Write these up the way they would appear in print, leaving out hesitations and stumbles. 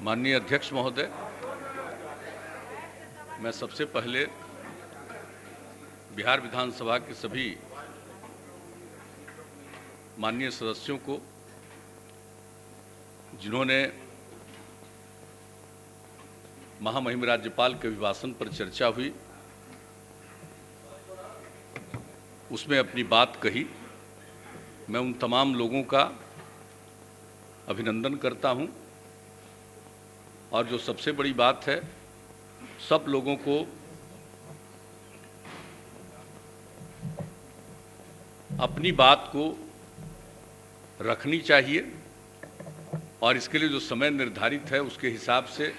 माननीय अध्यक्ष महोदय, मैं सबसे पहले बिहार विधानसभा के सभी माननीय सदस्यों को, जिन्होंने महामहिम राज्यपाल के अभिभाषण पर चर्चा हुई उसमें अपनी बात कही, मैं उन तमाम लोगों का अभिनंदन करता हूं। और जो सबसे बड़ी बात है, सब लोगों को अपनी बात को रखनी चाहिए और इसके लिए जो समय निर्धारित है उसके हिसाब से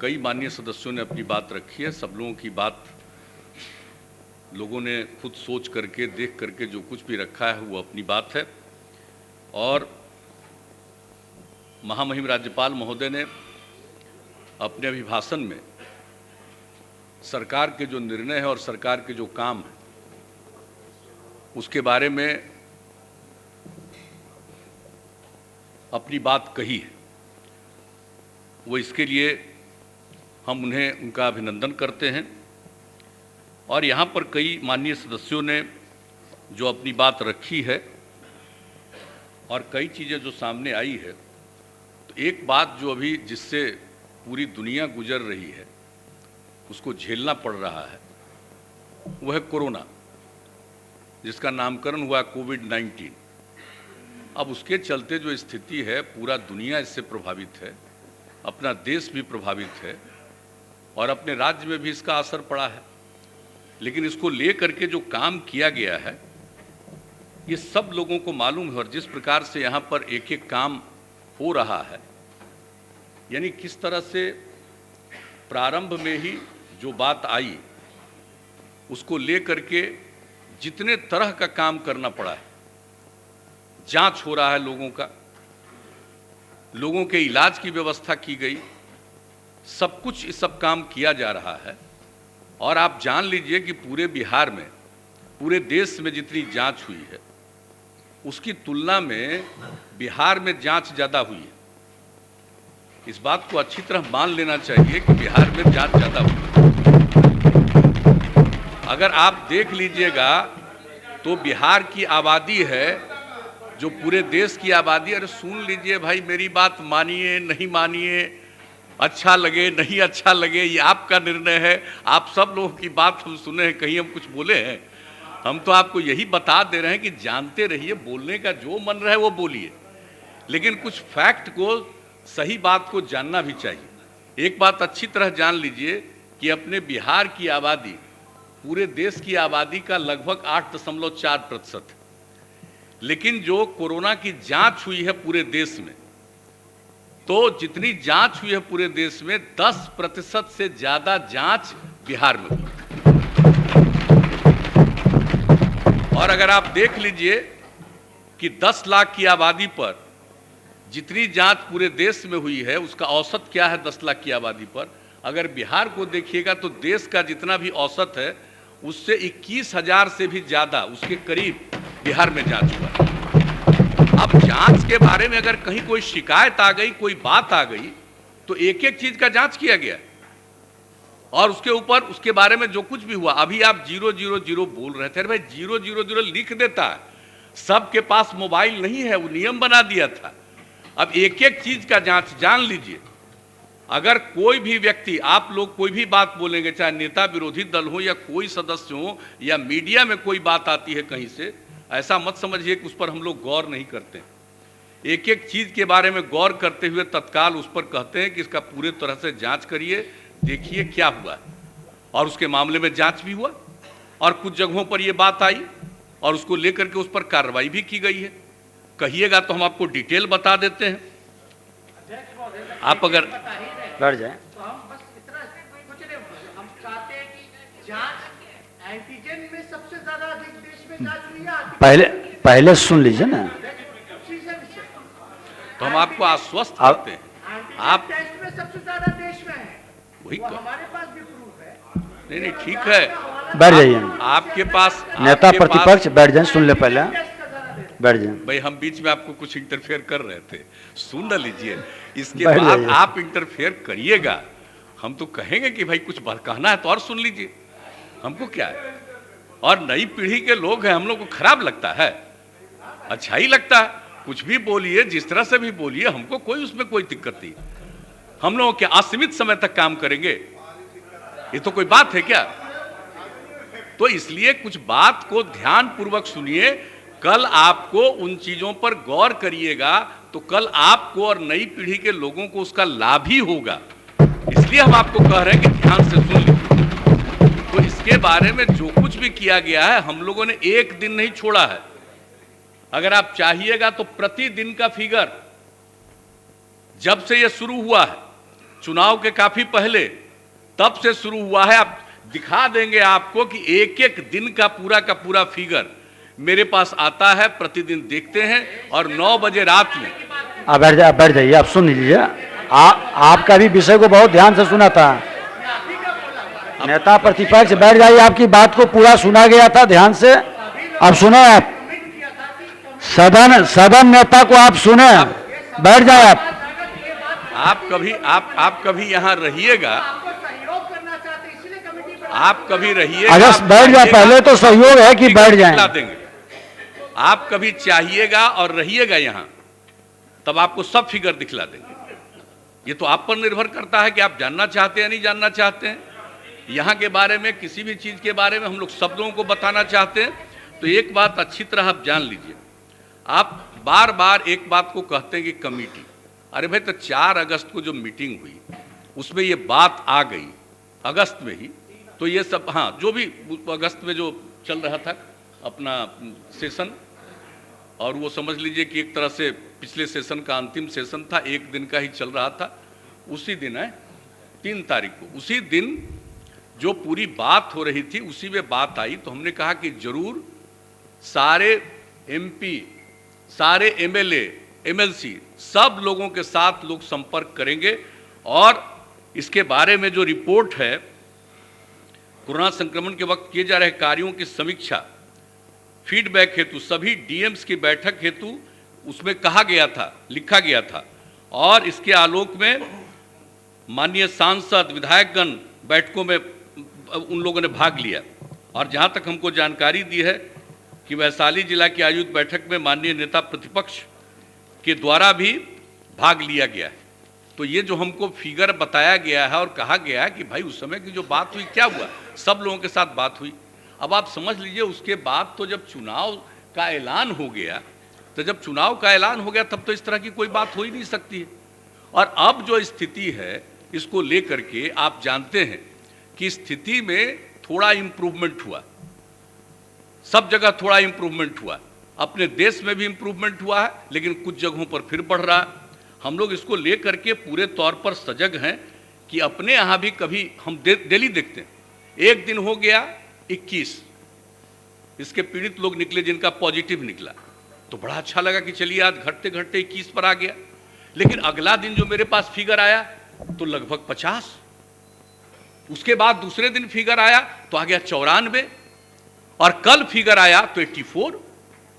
कई माननीय सदस्यों ने अपनी बात रखी है। सब लोगों की बात लोगों ने खुद सोच करके, देख करके जो कुछ भी रखा है वो अपनी बात है। और महामहिम राज्यपाल महोदय ने अपने अभिभाषण में सरकार के जो निर्णय है और सरकार के जो काम है उसके बारे में अपनी बात कही है। वो इसके लिए हम उन्हें उनका अभिनंदन करते हैं। और यहाँ पर कई माननीय सदस्यों ने जो अपनी बात रखी है और कई चीज़ें जो सामने आई है, तो एक बात जो अभी जिससे पूरी दुनिया गुजर रही है, उसको झेलना पड़ रहा है, वह है कोरोना, जिसका नामकरण हुआ कोविड-19। अब उसके चलते जो स्थिति है, पूरा दुनिया इससे प्रभावित है, अपना देश भी प्रभावित है और अपने राज्य में भी इसका असर पड़ा है। लेकिन इसको लेकर के जो काम किया गया है, ये सब लोगों को मालूम है। और जिस प्रकार से यहाँ पर एक एक काम हो रहा है, यानी किस तरह से प्रारंभ में ही जो बात आई उसको लेकर के जितने तरह का काम करना पड़ा है, जांच हो रहा है लोगों का, लोगों के इलाज की व्यवस्था की गई, सब कुछ इस सब काम किया जा रहा है। और आप जान लीजिए कि पूरे बिहार में, पूरे देश में जितनी जांच हुई है उसकी तुलना में बिहार में जांच ज़्यादा हुई है। इस बात को अच्छी तरह मान लेना चाहिए कि बिहार में जांच ज़्यादा हुई है। अगर आप देख लीजिएगा तो बिहार की आबादी है जो पूरे देश की आबादी, अरे सुन लीजिए भाई, मेरी बात मानिए नहीं मानिए, अच्छा लगे नहीं अच्छा लगे, ये आपका निर्णय है। आप सब लोगों की बात हम सुने हैं, कहीं हम कुछ बोले हैं? हम तो आपको यही बता दे रहे हैं कि जानते रहिए, बोलने का जो मन रहा है वो बोलिए, लेकिन कुछ फैक्ट को, सही बात को जानना भी चाहिए। एक बात अच्छी तरह जान लीजिए कि अपने बिहार की आबादी पूरे देश की आबादी का लगभग 8.4% है, लेकिन जो कोरोना की जांच हुई है पूरे देश में, तो जितनी जांच हुई है पूरे देश में 10% से ज़्यादा जांच बिहार में हुई। और अगर आप देख लीजिए कि 10 लाख की आबादी पर जितनी जांच पूरे देश में हुई है उसका औसत क्या है 10 लाख की आबादी पर, अगर बिहार को देखिएगा तो देश का जितना भी औसत है उससे 21,000 से भी ज़्यादा, उसके करीब बिहार में जांच हुआ है। अब जांच के बारे में अगर कहीं कोई शिकायत आ गई, कोई बात आ गई, तो एक एक चीज़ का जांच किया गया और उसके ऊपर उसके बारे में जो कुछ भी हुआ। अभी आप 000 बोल रहे थे, भाई 000 लिख देता है, सबके पास मोबाइल नहीं है, वो नियम बना दिया था। अब एक एक चीज का जांच, जान लीजिए, अगर कोई भी व्यक्ति, आप लोग कोई भी बात बोलेंगे, चाहे नेता विरोधी दल हो या कोई सदस्य हो या मीडिया में कोई बात आती है कहीं से, ऐसा मत समझिए कि उस पर हम लोग गौर नहीं करते। एक एक चीज के बारे में गौर करते हुए तत्काल उस पर कहते हैं कि इसका पूरे तरह से जांच करिए, देखिए क्या हुआ। और उसके मामले में जांच भी हुआ और कुछ जगहों पर ये बात आई और उसको लेकर के उस पर कार्रवाई भी की गई है। कहिएगा तो हम आपको डिटेल बता देते हैं। आप अगर बैठ जाए तो हम बस इतना कुछ नहीं, हम चाहते हैं कि जांच एंटीजन में सबसे ज्यादा अधिक देश में जांच हुई है। पहले सुन लीजिए ना, तो हम आपको आश्वस्त करते हैं। आप टेस्ट में सबसे ज्यादा देश में है, वही वो हमारे पास भी प्रूफ है। नहीं, ठीक है, बैठ जाइए। आपके पास नेता प्रतिपक्ष बैठ जाए, सुन ले पहले, बैठ जाए। भाई हम बीच में आपको कुछ इंटरफेयर कर रहे थे, सुन न लीजिए। इसके बैठ बाद जाइए। आप इंटरफेयर करिएगा, हम तो कहेंगे कि भाई कुछ कहना है तो और सुन लीजिए, हमको क्या है। और नई पीढ़ी के लोग हैं, हम लोग को खराब लगता है, अच्छा ही लगता है। कुछ भी बोलिए, जिस तरह से भी बोलिए, हमको कोई उसमें कोई दिक्कत नहीं। हम लोग क्या असीमित समय तक काम करेंगे? ये तो कोई बात है क्या? तो इसलिए कुछ बात को ध्यान पूर्वक सुनिए। कल आपको उन चीजों पर गौर करिएगा तो कल आपको और नई पीढ़ी के लोगों को उसका लाभ ही होगा। इसलिए हम आपको कह रहे हैं कि ध्यान से सुन लीजिए। तो इसके बारे में जो कुछ भी किया गया है, हम लोगों ने एक दिन नहीं छोड़ा है। अगर आप चाहिएगा तो प्रतिदिन का फिगर, जब से यह शुरू हुआ है, चुनाव के काफी पहले, तब से शुरू हुआ है। आप दिखा देंगे आपको कि एक एक दिन का पूरा फिगर मेरे पास आता है, प्रतिदिन देखते हैं। और 9 बजे रात में आप बैठ जाइए, आप सुन लीजिए। आपका भी विषय को बहुत ध्यान से सुना था। नेता प्रतिपक्ष बैठ जाइए, आपकी बात को पूरा सुना गया था ध्यान से। अब सुने आप, सदन नेता को आप सुने, बैठ जाए आप। आप कभी यहाँ रहिएगा, आप कभी रहिएगा। अगस्त बैठ जाए, पहले तो सहयोग है कि बैठ जाए। आप कभी चाहिएगा और रहिएगा यहाँ, तब आपको सब फिगर दिखला देंगे। ये तो आप पर निर्भर करता है कि आप जानना चाहते हैं नहीं जानना चाहते हैं। यहाँ के बारे में, किसी भी चीज के बारे में हम लोग सब लोगों को बताना चाहते हैं। तो एक बात अच्छी तरह आप जान लीजिए, आप बार बार एक बात को कहते हैं कि कमेटी। अरे भाई, तो 4 अगस्त को जो मीटिंग हुई उसमें ये बात आ गई, अगस्त में ही। तो ये सब, हाँ, जो भी अगस्त में जो चल रहा था अपना सेशन, और वो समझ लीजिए कि एक तरह से पिछले सेशन का अंतिम सेशन था, एक दिन का ही चल रहा था। उसी दिन है 3 तारीख को, उसी दिन जो पूरी बात हो रही थी उसी में बात आई। तो हमने कहा कि जरूर सारे एमपी, सारे एमएलए, एमएलसी, सब लोगों के साथ लोग संपर्क करेंगे। और इसके बारे में जो रिपोर्ट है, कोरोना संक्रमण के वक्त किए जा रहे कार्यों की समीक्षा, फीडबैक हेतु सभी डीएम्स की बैठक हेतु उसमें कहा गया था, लिखा गया था। और इसके आलोक में माननीय सांसद, विधायकगण बैठकों में उन लोगों ने भाग लिया। और जहां तक हमको जानकारी दी है कि वैशाली जिला की आयोजित बैठक में माननीय नेता प्रतिपक्ष के द्वारा भी भाग लिया गया है। तो ये जो हमको फिगर बताया गया है और कहा गया है कि भाई उस समय की जो बात हुई, क्या हुआ, सब लोगों के साथ बात हुई। अब आप समझ लीजिए, उसके बाद तो जब चुनाव का ऐलान हो गया, तो जब चुनाव का ऐलान हो गया तब तो इस तरह की कोई बात हो ही नहीं सकती है। और अब जो स्थिति है, इसको लेकर के आप जानते हैं कि स्थिति में थोड़ा इम्प्रूवमेंट हुआ, सब जगह थोड़ा इम्प्रूवमेंट हुआ। अपने देश में भी इम्प्रूवमेंट हुआ है, लेकिन कुछ जगहों पर फिर बढ़ रहा है। हम लोग इसको लेकर के पूरे तौर पर सजग हैं कि अपने यहाँ भी कभी हम डेली देखते हैं। एक दिन हो गया 21, इसके पीड़ित लोग निकले जिनका पॉजिटिव निकला, तो बड़ा अच्छा लगा कि चलिए आज घटते घटते 21 पर आ गया। लेकिन अगला दिन जो मेरे पास फिगर आया तो लगभग 50, उसके बाद दूसरे दिन फिगर आया तो आ गया 94, और कल फिगर आया तो 84।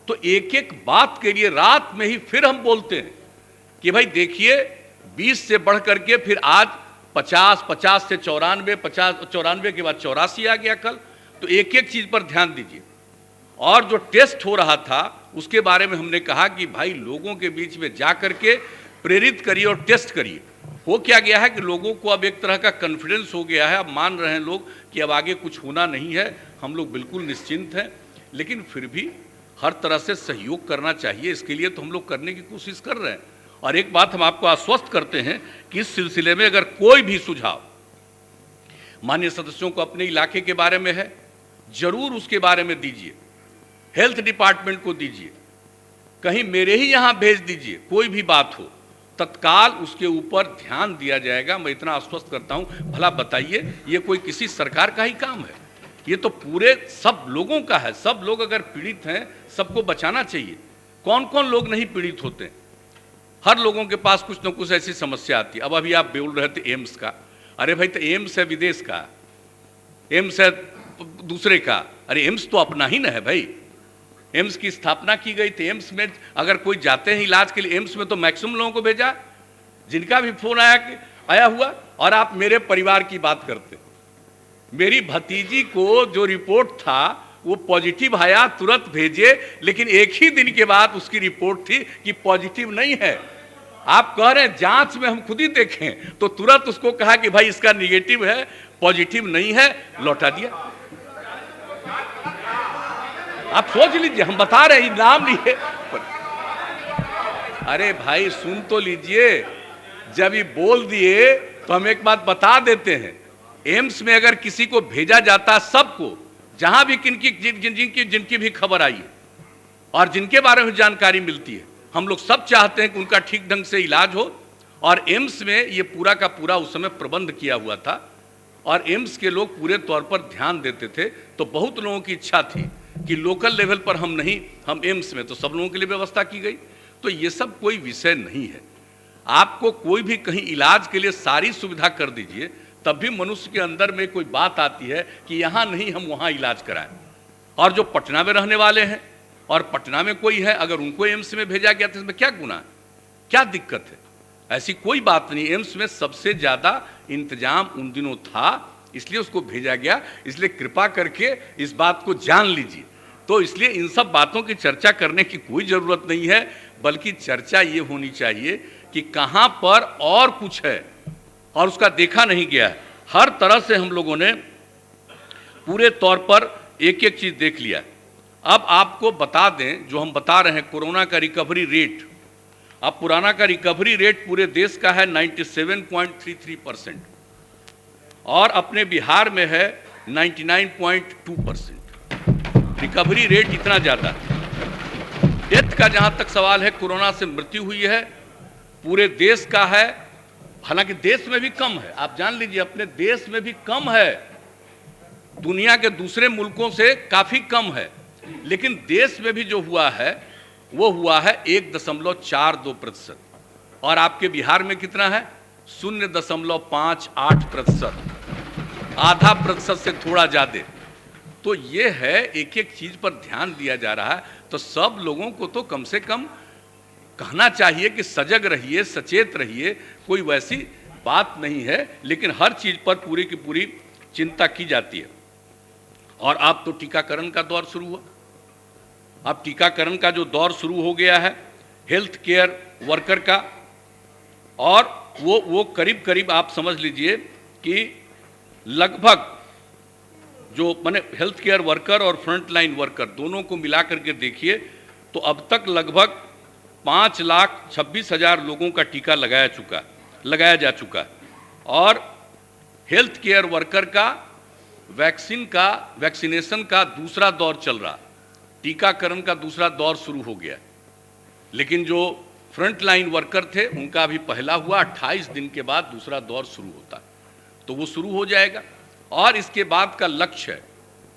तो एक एक बात के लिए रात में ही फिर हम बोलते हैं कि भाई देखिए, 20 से बढ़ करके फिर आज 50, 50 से 94, 50, 94 के बाद 84 आ गया कल। तो एक एक चीज पर ध्यान दीजिए। और जो टेस्ट हो रहा था उसके बारे में हमने कहा कि भाई लोगों के बीच में जा करके प्रेरित करिए और टेस्ट करिए। हो क्या गया है कि लोगों को अब एक तरह का कॉन्फिडेंस हो गया है, अब मान रहे हैं लोग कि अब आगे कुछ होना नहीं है, हम लोग बिल्कुल निश्चिंत हैं। लेकिन फिर भी हर तरह से सहयोग करना चाहिए, इसके लिए तो हम लोग करने की कोशिश कर रहे हैं। और एक बात हम आपको आश्वस्त करते हैं कि इस सिलसिले में अगर कोई भी सुझाव माननीय सदस्यों को अपने इलाके के बारे में है, जरूर उसके बारे में दीजिए, हेल्थ डिपार्टमेंट को दीजिए, कहीं मेरे ही यहाँ भेज दीजिए। कोई भी बात हो तत्काल उसके ऊपर ध्यान दिया जाएगा। मैं इतना आश्वस्त करता हूँ। भला बताइए, ये कोई किसी सरकार का ही काम है, ये तो पूरे सब लोगों का है। सब लोग अगर पीड़ित हैं, सबको बचाना चाहिए। कौन कौन लोग नहीं पीड़ित होते हैं? हर लोगों के पास कुछ न कुछ ऐसी समस्या आती है। अब अभी आप बोल रहे थे एम्स का, अरे भाई तो एम्स है विदेश का, एम्स है दूसरे का, अरे एम्स तो अपना ही ना है भाई। एम्स की स्थापना की गई थी। एम्स में अगर कोई जाते हैं इलाज के लिए, एम्स में तो मैक्सिमम लोगों को भेजा, जिनका भी फोन आया हुआ। और आप मेरे परिवार की बात करते, मेरी भतीजी को जो रिपोर्ट था वो पॉजिटिव आया, तुरंत भेजे, लेकिन एक ही दिन के बाद उसकी रिपोर्ट थी कि पॉजिटिव नहीं है। आप कह रहे हैं जांच में हम खुद ही देखें, तो तुरंत उसको कहा कि भाई इसका निगेटिव है, पॉजिटिव नहीं है, लौटा दिया। आप सोच लीजिए, हम बता रहे हैं, नाम लिए। अरे भाई सुन तो लीजिए, जब ये बोल दिए तो हम एक बात बता देते हैं। एम्स में अगर किसी को भेजा जाता, सबको, जहां भी जिनकी भी खबर आई है और जिनके बारे में जानकारी मिलती है, हम लोग सब चाहते हैं कि उनका ठीक ढंग से इलाज हो। और एम्स में ये पूरा का पूरा उस समय प्रबंध किया हुआ था और एम्स के लोग पूरे तौर पर ध्यान देते थे। तो बहुत लोगों की इच्छा थी कि लोकल लेवल पर हम नहीं, हम एम्स में, तो सब लोगों के लिए व्यवस्था की गई। तो ये सब कोई विषय नहीं है। आपको कोई भी कहीं इलाज के लिए सारी सुविधा कर दीजिए, तब भी मनुष्य के अंदर में कोई बात आती है कि यहाँ नहीं, हम वहाँ इलाज कराएं। और जो पटना में रहने वाले हैं और पटना में कोई है, अगर उनको एम्स में भेजा गया तो इसमें क्या गुनाह है, क्या दिक्कत है? ऐसी कोई बात नहीं। एम्स में सबसे ज़्यादा इंतजाम उन दिनों था, इसलिए उसको भेजा गया। इसलिए कृपा करके इस बात को जान लीजिए। तो इसलिए इन सब बातों की चर्चा करने की कोई ज़रूरत नहीं है, बल्कि चर्चा ये होनी चाहिए कि कहाँ पर और कुछ है और उसका देखा नहीं गया है। हर तरह से हम लोगों ने पूरे तौर पर एक एक चीज़ देख लिया। अब आपको बता दें, जो हम बता रहे हैं कोरोना का रिकवरी रेट, अब पुराना का रिकवरी रेट पूरे देश का है 97.33% और अपने बिहार में है 99.2%। रिकवरी रेट इतना ज़्यादा। डेथ का जहाँ तक सवाल है, कोरोना से मृत्यु हुई है पूरे देश का है, हालांकि देश में भी कम है, आप जान लीजिए, अपने देश में भी कम है, दुनिया के दूसरे मुल्कों से काफ़ी कम है, लेकिन देश में भी जो हुआ है वो हुआ है 1.42%। और आपके बिहार में कितना है? 0.58%, आधा प्रतिशत से थोड़ा ज़्यादा। तो ये है, एक एक चीज़ पर ध्यान दिया जा रहा है। तो सब लोगों को तो कम से कम कहना चाहिए कि सजग रहिए, सचेत रहिए। कोई वैसी बात नहीं है, लेकिन हर चीज़ पर पूरी की पूरी चिंता की जाती है। और अब तो टीकाकरण का दौर शुरू हुआ। अब टीकाकरण का जो दौर शुरू हो गया है हेल्थ केयर वर्कर का, और वो करीब करीब आप समझ लीजिए कि लगभग जो माने हेल्थ केयर वर्कर और फ्रंट लाइन वर्कर दोनों को मिला करके देखिए तो अब तक लगभग 5,26,000 लोगों का टीका लगाया जा चुका है। और हेल्थ केयर वर्कर का वैक्सीनेशन का दूसरा दौर चल रहा, टीकाकरण का दूसरा दौर शुरू हो गया। लेकिन जो फ्रंट लाइन वर्कर थे उनका अभी पहला हुआ, 28 दिन के बाद दूसरा दौर शुरू होता है, तो वो शुरू हो जाएगा। और इसके बाद का लक्ष्य है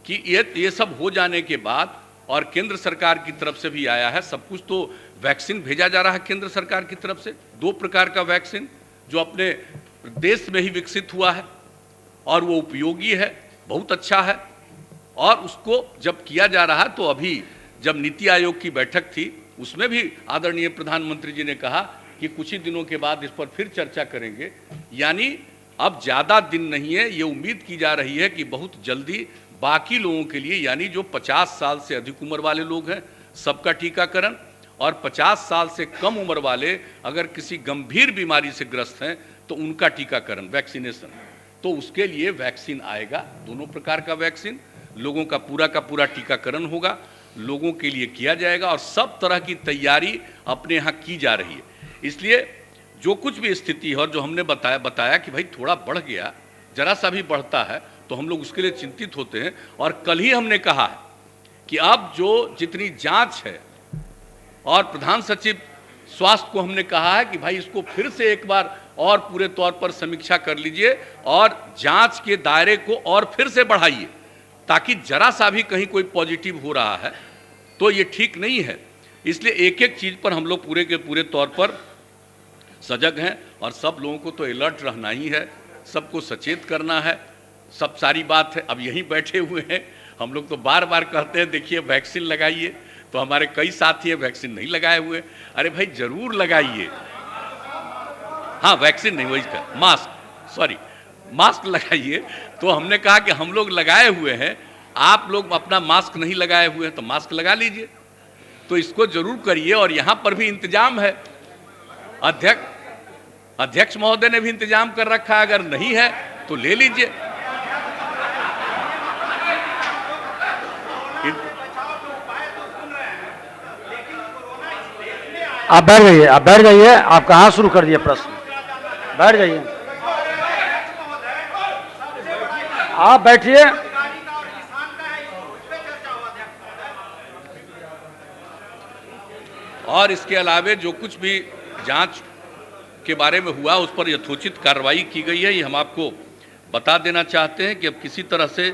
कि ये सब हो जाने के बाद, और केंद्र सरकार की तरफ से भी आया है सब कुछ, तो वैक्सीन भेजा जा रहा है केंद्र सरकार की तरफ से, 2 प्रकार का वैक्सीन जो अपने देश में ही विकसित हुआ है और वो उपयोगी है, बहुत अच्छा है। और उसको जब किया जा रहा है, तो अभी जब नीति आयोग की बैठक थी उसमें भी आदरणीय प्रधानमंत्री जी ने कहा कि कुछ ही दिनों के बाद इस पर फिर चर्चा करेंगे। यानी अब ज़्यादा दिन नहीं है, ये उम्मीद की जा रही है कि बहुत जल्दी बाकी लोगों के लिए, यानी जो 50 साल से अधिक उम्र वाले लोग हैं सबका टीकाकरण, और 50 साल से कम उम्र वाले अगर किसी गंभीर बीमारी से ग्रस्त हैं तो उनका टीकाकरण, वैक्सीनेशन, तो उसके लिए वैक्सीन आएगा। दोनों प्रकार का वैक्सीन, लोगों का पूरा टीकाकरण होगा, लोगों के लिए किया जाएगा। और सब तरह की तैयारी अपने यहाँ की जा रही है। इसलिए जो कुछ भी स्थिति है, और जो हमने बताया कि भाई थोड़ा बढ़ गया, जरा सा भी बढ़ता है तो हम लोग उसके लिए चिंतित होते हैं। और कल ही हमने कहा है कि अब जो जितनी जांच है, और प्रधान सचिव स्वास्थ्य को हमने कहा है कि भाई इसको फिर से एक बार और पूरे तौर पर समीक्षा कर लीजिए और जांच के दायरे को और फिर से बढ़ाइए, ताकि जरा सा भी कहीं कोई पॉजिटिव हो रहा है तो ये ठीक नहीं है। इसलिए एक एक चीज़ पर हम लोग पूरे के पूरे तौर पर सजग हैं, और सब लोगों को तो अलर्ट रहना ही है, सबको सचेत करना है। सब सारी बात है। अब यहीं बैठे हुए हैं हम लोग, तो बार बार कहते हैं देखिए वैक्सीन लगाइए, तो हमारे कई साथी हैं वैक्सीन नहीं लगाए हुए। अरे भाई जरूर लगाइए। हाँ वैक्सीन नहीं, वही का मास्क, सॉरी मास्क लगाइए। तो हमने कहा कि हम लोग लगाए हुए हैं, आप लोग अपना मास्क नहीं लगाए हुए हैं तो मास्क लगा लीजिए। तो इसको जरूर करिए। और यहाँ पर भी इंतजाम है, अध्यक्ष महोदय ने भी इंतजाम कर रखा है, अगर नहीं है तो ले लीजिए। आप बैठ जाइए, आप बैठ जाइए। आप कहाँ शुरू कर दिए प्रश्न? बैठ जाइए, आप बैठिए। और इसके अलावे जो कुछ भी जांच के बारे में हुआ उस पर यथोचित कार्रवाई की गई है, ये हम आपको बता देना चाहते हैं कि अब किसी तरह से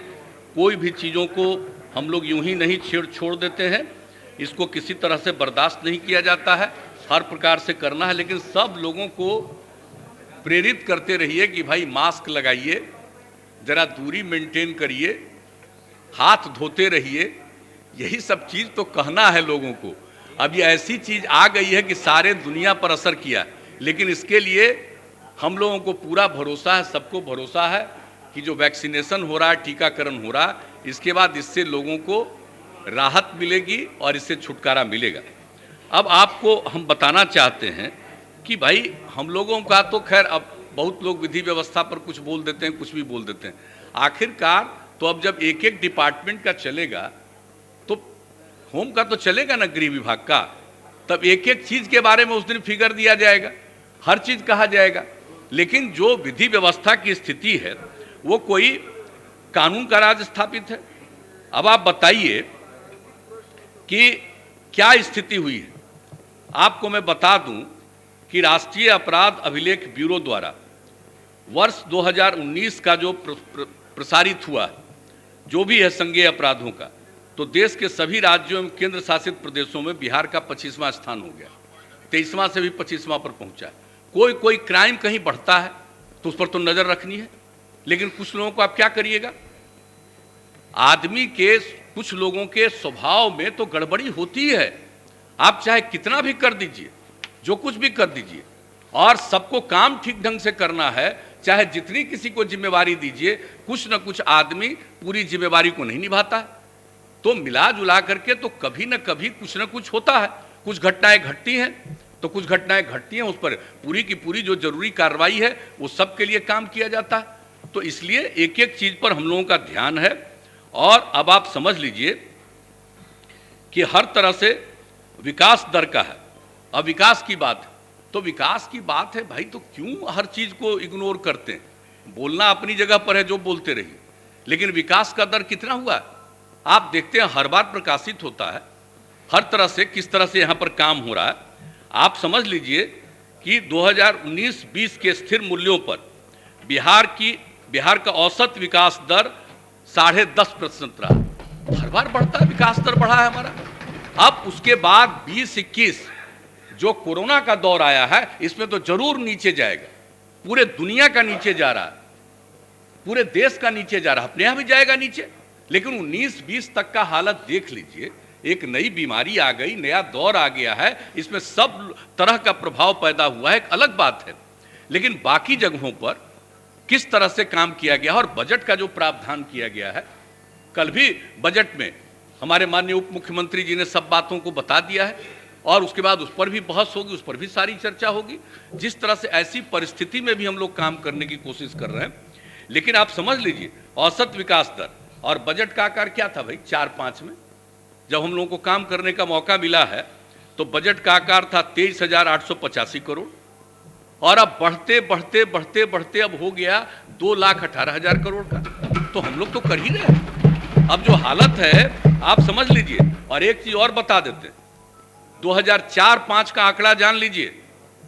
कोई भी चीज़ों को हम लोग यूं ही नहीं छोड़ देते हैं। इसको किसी तरह से बर्दाश्त नहीं किया जाता है, हर प्रकार से करना है। लेकिन सब लोगों को प्रेरित करते रहिए कि भाई मास्क लगाइए, ज़रा दूरी मेंटेन करिए, हाथ धोते रहिए। यही सब चीज़ तो कहना है लोगों को। अब ये ऐसी चीज़ आ गई है कि सारे दुनिया पर असर किया, लेकिन इसके लिए हम लोगों को पूरा भरोसा है, सबको भरोसा है कि जो वैक्सीनेशन हो रहा है, टीकाकरण हो रहा है, इसके बाद इससे लोगों को राहत मिलेगी और इससे छुटकारा मिलेगा। अब आपको हम बताना चाहते हैं कि भाई हम लोगों का तो खैर, अब बहुत लोग विधि व्यवस्था पर कुछ बोल देते हैं, कुछ भी बोल देते हैं। आखिरकार तो अब जब एक एक डिपार्टमेंट का चलेगा तो होम का तो चलेगा ना, गृह विभाग का, तब एक एक चीज़ के बारे में उस दिन फिगर दिया जाएगा, हर चीज़ कहा जाएगा। लेकिन जो विधि व्यवस्था की स्थिति है वो कोई कानून का राज स्थापित है। अब आप बताइए कि क्या स्थिति हुई है। आपको मैं बता दूं कि राष्ट्रीय अपराध अभिलेख ब्यूरो द्वारा वर्ष 2019 का जो प्रसारित हुआ है, जो भी है संज्ञेय अपराधों का, तो देश के सभी राज्यों एवं केंद्र शासित प्रदेशों में बिहार का 25वां स्थान हो गया, 23वां से भी 25वां पर पहुंचा है। कोई क्राइम कहीं बढ़ता है तो उस पर तो नज़र रखनी है, लेकिन कुछ लोगों को आप क्या करिएगा, आदमी के कुछ लोगों के स्वभाव में तो गड़बड़ी होती है। आप चाहे कितना भी कर दीजिए, जो कुछ भी कर दीजिए, और सबको काम ठीक ढंग से करना है, चाहे जितनी किसी को जिम्मेवारी दीजिए, कुछ न कुछ आदमी पूरी जिम्मेवारी को नहीं निभाता है। तो मिला जुला करके तो कभी न कभी कुछ न कुछ होता है। कुछ घटनाएं घटती हैं तो कुछ घटनाएं घटती हैं, उस पर पूरी की पूरी जो जरूरी कार्रवाई है वो सबके लिए काम किया जाता है। तो इसलिए एक एक चीज़ पर हम लोगों का ध्यान है। और अब आप समझ लीजिए कि हर तरह से विकास दर का है। अब विकास की बात है तो विकास की बात है भाई, तो क्यों हर चीज़ को इग्नोर करते हैं? बोलना अपनी जगह पर है, जो बोलते रहिए, लेकिन विकास का दर कितना हुआ आप देखते हैं, हर बार प्रकाशित होता है, हर तरह से किस तरह से यहाँ पर काम हो रहा है। आप समझ लीजिए कि 2019-20 के स्थिर मूल्यों पर बिहार का औसत विकास दर 10.5% रहा। हर बार बढ़ता है, विकास दर बढ़ा है हमारा। अब उसके बाद 20-21 जो कोरोना का दौर आया है, इसमें तो जरूर नीचे जाएगा। पूरे दुनिया का नीचे जा रहा है, पूरे देश का नीचे जा रहा है, अपने यहाँ भी जाएगा नीचे। लेकिन 19-20 तक का हालत देख लीजिए, एक नई बीमारी आ गई, नया दौर आ गया है, इसमें सब तरह का प्रभाव पैदा हुआ है, एक अलग बात है। लेकिन बाकी जगहों पर किस तरह से काम किया गया और बजट का जो प्रावधान किया गया है, कल भी बजट में हमारे माननीय उप मुख्यमंत्री जी ने सब बातों को बता दिया है, और उसके बाद उस पर भी बहस होगी, उस पर भी सारी चर्चा होगी। जिस तरह से ऐसी परिस्थिति में भी हम लोग काम करने की कोशिश कर रहे हैं। लेकिन आप समझ लीजिए, औसत विकास दर और बजट का आकार क्या था भाई 4-5 में, जब हम लोगों को काम करने का मौका मिला है, तो बजट का आकार था 23,885 करोड़, और अब बढ़ते बढ़ते बढ़ते बढ़ते अब हो गया 2,18,000 करोड़ का। तो हम लोग तो कर ही रहे हैं। अब जो हालत है आप समझ लीजिए। और एक चीज और बता देते हैं, 2004-5 का आंकड़ा जान लीजिए।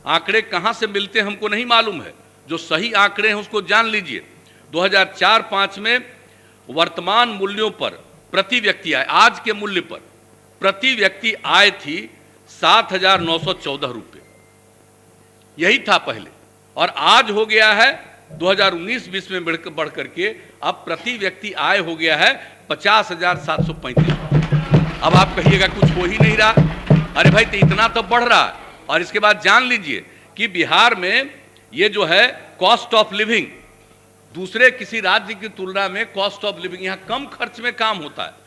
आंकड़े कहां से मिलते हैं हमको नहीं मालूम है, जो सही आंकड़े हैं उसको जान लीजिए। 2004-5 में वर्तमान मूल्यों पर प्रति व्यक्ति आय, आज के मूल्य पर प्रति व्यक्ति आय थी 7,914 रुपये, यही था पहले। और आज हो गया है 2019-20 में बढ़ करके अब प्रति व्यक्ति आय हो गया है 50,735। अब आप कहिएगा कुछ हो ही नहीं रहा। अरे भाई तो इतना तो बढ़ रहा है। और इसके बाद जान लीजिए कि बिहार में ये जो है कॉस्ट ऑफ लिविंग दूसरे किसी राज्य की तुलना में कॉस्ट ऑफ लिविंग यहाँ कम खर्च में काम होता है।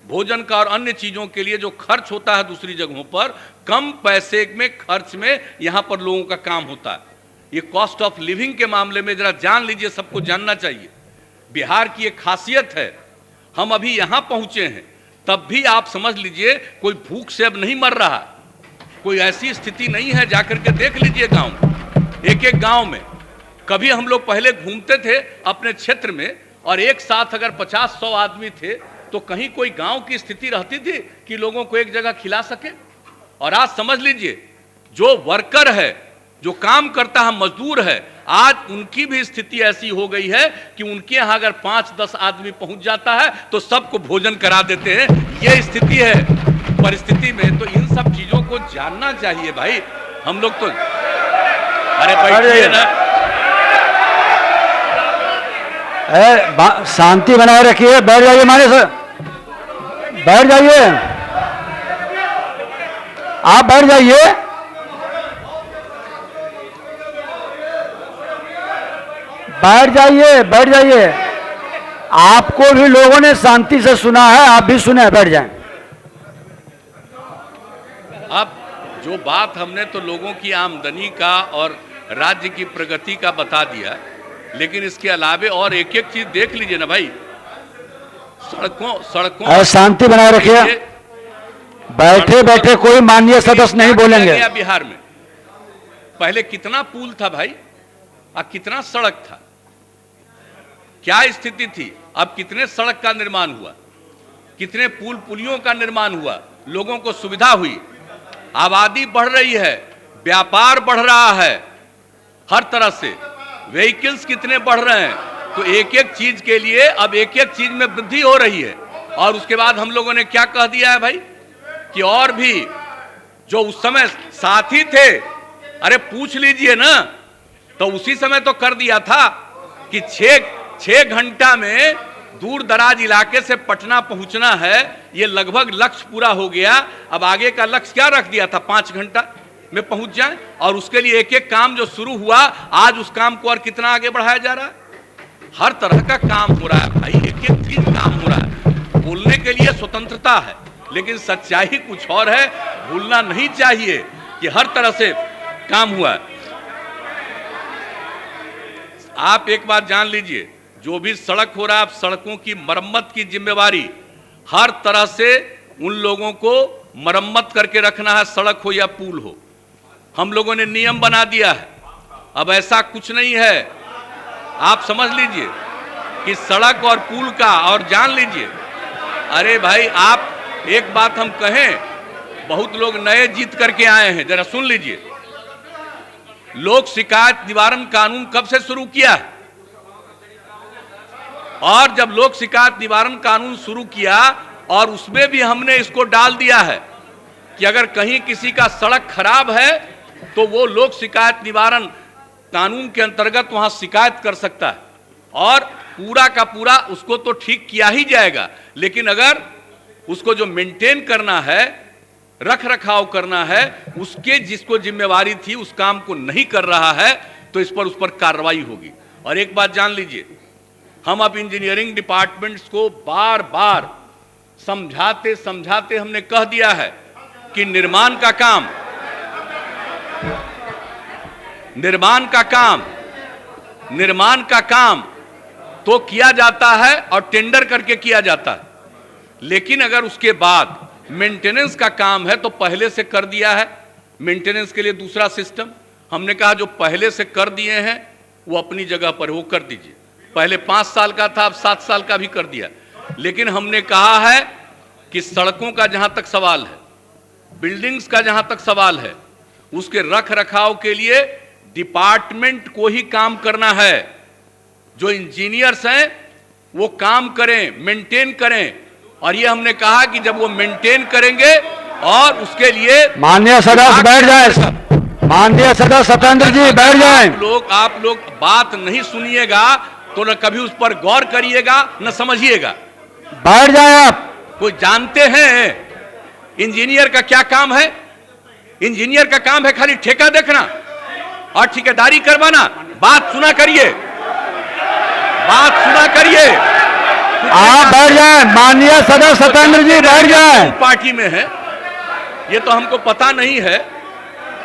भोजन का और अन्य चीजों के लिए जो खर्च होता है दूसरी जगहों पर, कम पैसे में खर्च में यहाँ पर लोगों का काम होता है। ये कॉस्ट ऑफ लिविंग के मामले में जरा जान लीजिए, सबको जानना चाहिए। बिहार की एक खासियत है, हम अभी यहाँ पहुंचे हैं तब भी आप समझ लीजिए कोई भूख से अब नहीं मर रहा, कोई ऐसी स्थिति नहीं है। जाकर के देख लीजिए गांव में, एक एक गांव में। कभी हम लोग पहले घूमते थे अपने क्षेत्र में और एक साथ अगर 50-100 आदमी थे तो कहीं कोई गांव की स्थिति रहती थी कि लोगों को एक जगह खिला सके। और आज समझ लीजिए जो वर्कर है, जो काम करता है, मजदूर है, आज उनकी भी स्थिति ऐसी हो गई है कि उनके यहाँ अगर 5-10 आदमी पहुंच जाता है तो सबको भोजन करा देते हैं। ये स्थिति है परिस्थिति में। तो इन सब चीजों को जानना चाहिए भाई हम लोग तो। अरे बैठिए ना, शांति बनाए रखिए, बैठ जाइए माने सर, बैठ जाइए, आप बैठ जाइए। बैठ जाइए, बैठ जाइए। आपको भी लोगों ने शांति से सुना है, आप भी सुने, बैठ जाएं। अब जो बात हमने तो लोगों की आमदनी का और राज्य की प्रगति का बता दिया, लेकिन इसके अलावे और एक एक चीज देख लीजिए ना भाई। सड़कों शांति बनाए रखिए, बैठे बैठे कोई माननीय सदस्य नहीं बोलेंगे। बिहार में पहले कितना पुल था भाई और कितना सड़क था, क्या स्थिति थी। अब कितने सड़क का निर्माण हुआ, कितने पुल पुलियों का निर्माण हुआ, लोगों को सुविधा हुई, आबादी बढ़ रही है, व्यापार बढ़ रहा है, हर तरह से व्हीकल्स कितने बढ़ रहे हैं। तो एक एक चीज के लिए अब एक एक चीज में वृद्धि हो रही है। और उसके बाद हम लोगों ने क्या कह दिया है भाई कि और भी जो उस समय साथी थे, अरे पूछ लीजिए ना, तो उसी समय तो कर दिया था कि 6 घंटा में दूर दराज इलाके से पटना पहुंचना है। ये लगभग लक्ष्य पूरा हो गया। अब आगे का लक्ष्य क्या रख दिया था, 5 घंटा में पहुंच जाए। और उसके लिए एक एक काम जो शुरू हुआ, आज उस काम को और कितना आगे बढ़ाया जा रहा है। हर तरह का काम हो रहा है भाई, एक एक चीज काम हो रहा है। बोलने के लिए स्वतंत्रता है, लेकिन सच्चाई कुछ और है। भूलना नहीं चाहिए कि हर तरह से काम हुआ है। आप एक बात जान लीजिए, जो भी सड़क हो रहा है, सड़कों की मरम्मत की जिम्मेवारी हर तरह से उन लोगों को मरम्मत करके रखना है, सड़क हो या पुल हो। हम लोगों ने नियम बना दिया है। अब ऐसा कुछ नहीं है, आप समझ लीजिए कि सड़क और पुल का। और जान लीजिए, अरे भाई आप एक बात हम कहें, बहुत लोग नए जीत करके आए हैं, जरा सुन लीजिए। लोक शिकायत निवारण कानून कब से शुरू किया है? और जब लोक शिकायत निवारण कानून शुरू किया और उसमें भी हमने इसको डाल दिया है कि अगर कहीं किसी का सड़क खराब है तो वो लोक शिकायत निवारण कानून के अंतर्गत वहां शिकायत कर सकता है और पूरा का पूरा उसको तो ठीक किया ही जाएगा। लेकिन अगर उसको जो मेंटेन करना है, रख रखाव करना है, उसके जिसको जिम्मेवारी थी उस काम को नहीं कर रहा है तो उस पर कार्रवाई होगी। और एक बात जान लीजिए, हम अब इंजीनियरिंग डिपार्टमेंट्स को बार बार समझाते समझाते हमने कह दिया है कि निर्माण का काम तो किया जाता है और टेंडर करके किया जाता है, लेकिन अगर उसके बाद मेंटेनेंस का काम है तो पहले से कर दिया है। मेंटेनेंस के लिए दूसरा सिस्टम हमने कहा, जो पहले से कर दिए हैं वो अपनी जगह पर वो कर दीजिए। पहले 5 साल का था, अब 7 साल का भी कर दिया। लेकिन हमने कहा है कि सड़कों का जहां तक सवाल है, बिल्डिंग्स का जहां तक सवाल है, उसके रख रखाव के लिए डिपार्टमेंट को ही काम करना है। जो इंजीनियर्स हैं वो काम करें, मेंटेन करें। और ये हमने कहा कि जब वो मेंटेन करेंगे और उसके लिए माननीय सदस्य बैठ जाए, माननीय सदस्य सत्येंद्र जी बैठ जाएं। आप लोग बात नहीं सुनिएगा तो न कभी उस पर गौर करिएगा न समझिएगा। बैठ जाए आप। कोई जानते हैं इंजीनियर का क्या काम है? इंजीनियर का काम है खाली ठेका देखना और ठेकेदारी करवाना। बात सुना करिए, बात सुना करिए। आप बैठ जाएं, माननीय सदस्य सत्येंद्र जी बैठ जाएं। पार्टी में है ये तो हमको पता नहीं है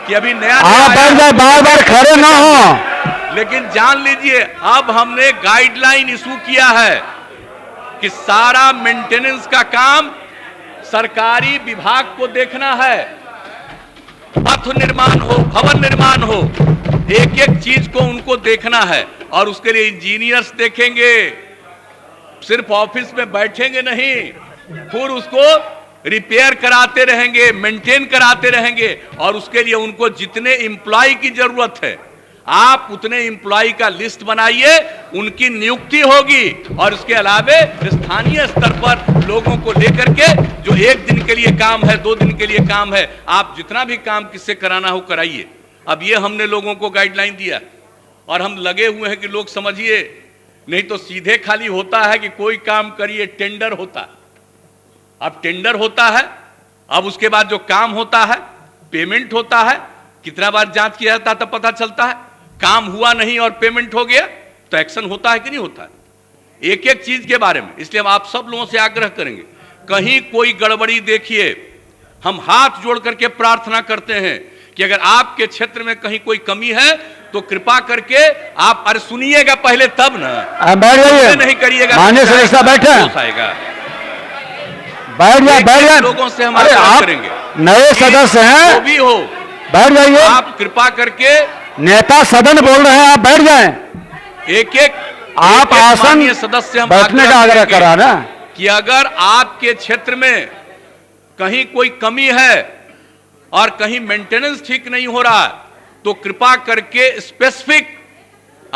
कि अभी नया आप बैठ जाएं, बार बार खड़े ना हो। लेकिन जान लीजिए अब हमने गाइडलाइन इशू किया है कि सारा मेंटेनेंस का काम सरकारी विभाग को देखना है। पथ निर्माण हो, भवन निर्माण हो, एक एक चीज को उनको देखना है और उसके लिए इंजीनियर्स देखेंगे। सिर्फ ऑफिस में बैठेंगे नहीं, फिर उसको रिपेयर कराते रहेंगे, मेंटेन कराते रहेंगे और उसके लिए उनको जितने एम्प्लॉय की जरूरत है आप उतने एम्प्लॉय का लिस्ट बनाइए, उनकी नियुक्ति होगी और उसके अलावे स्थानीय स्तर पर लोगों को लेकर के जो एक दिन के लिए काम है, 2 दिन के लिए काम है, आप जितना भी काम किससे कराना हो कराइए। अब ये हमने लोगों को गाइडलाइन दिया और हम लगे हुए हैं कि लोग समझिए, नहीं तो सीधे खाली होता है कि कोई काम करिए, टेंडर होता है। अब टेंडर होता है, अब उसके बाद जो काम होता है पेमेंट होता है। कितना बार जांच किया जाता है तब पता चलता है। काम हुआ नहीं और पेमेंट हो गया तो एक्शन होता है कि नहीं होता है, एक एक चीज के बारे में। इसलिए हम आप सब लोगों से आग्रह करेंगे, कहीं कोई गड़बड़ी देखिए, हम हाथ जोड़ करके प्रार्थना करते हैं कि अगर आपके क्षेत्र में कहीं कोई कमी है तो कृपा करके आप, अरे सुनिएगा पहले तब ना, बैठ जाइए, नहीं करिएगा, माननीय सदस्य बैठे, बैठ जाए लोगों से हम आग्रह करेंगे, नए सदस्य हैं, जो भी हो बैठ जाइए। आप कृपा करके, नेता सदन बोल रहे हैं, आप बैठ जाएं। एक एक आप आसन सदस्य हम बैठने का आग्रह करा ना कि अगर आपके क्षेत्र में कहीं कोई कमी है और कहीं मेंटेनेंस ठीक नहीं हो रहा तो कृपा करके स्पेसिफिक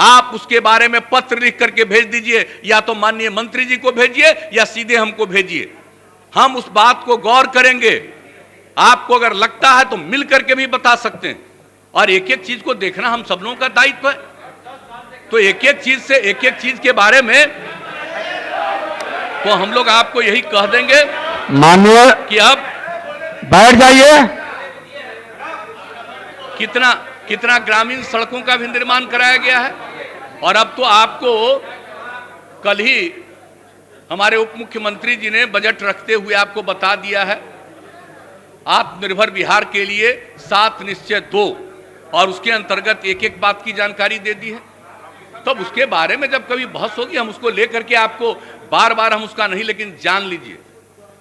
आप उसके बारे में पत्र लिख करके भेज दीजिए, या तो माननीय मंत्री जी को भेजिए या सीधे हमको भेजिए। हम उस बात को गौर करेंगे। आपको अगर लगता है तो मिल करके भी बता सकते हैं और एक एक चीज को देखना हम सब लोगों का दायित्व है। तो एक एक चीज से, एक एक चीज के बारे में तो हम लोग आपको यही कह देंगे माननीय कि अब बैठ जाइए। कितना कितना ग्रामीण सड़कों का भी निर्माण कराया गया है और अब तो आपको कल ही हमारे उप मुख्यमंत्री जी ने बजट रखते हुए आपको बता दिया है आत्मनिर्भर बिहार के लिए 7 निश्चय 2 और उसके अंतर्गत एक एक बात की जानकारी दे दी है। तब उसके बारे में जब कभी बहस होगी हम उसको लेकर के आपको बार बार हम उसका नहीं, लेकिन जान लीजिए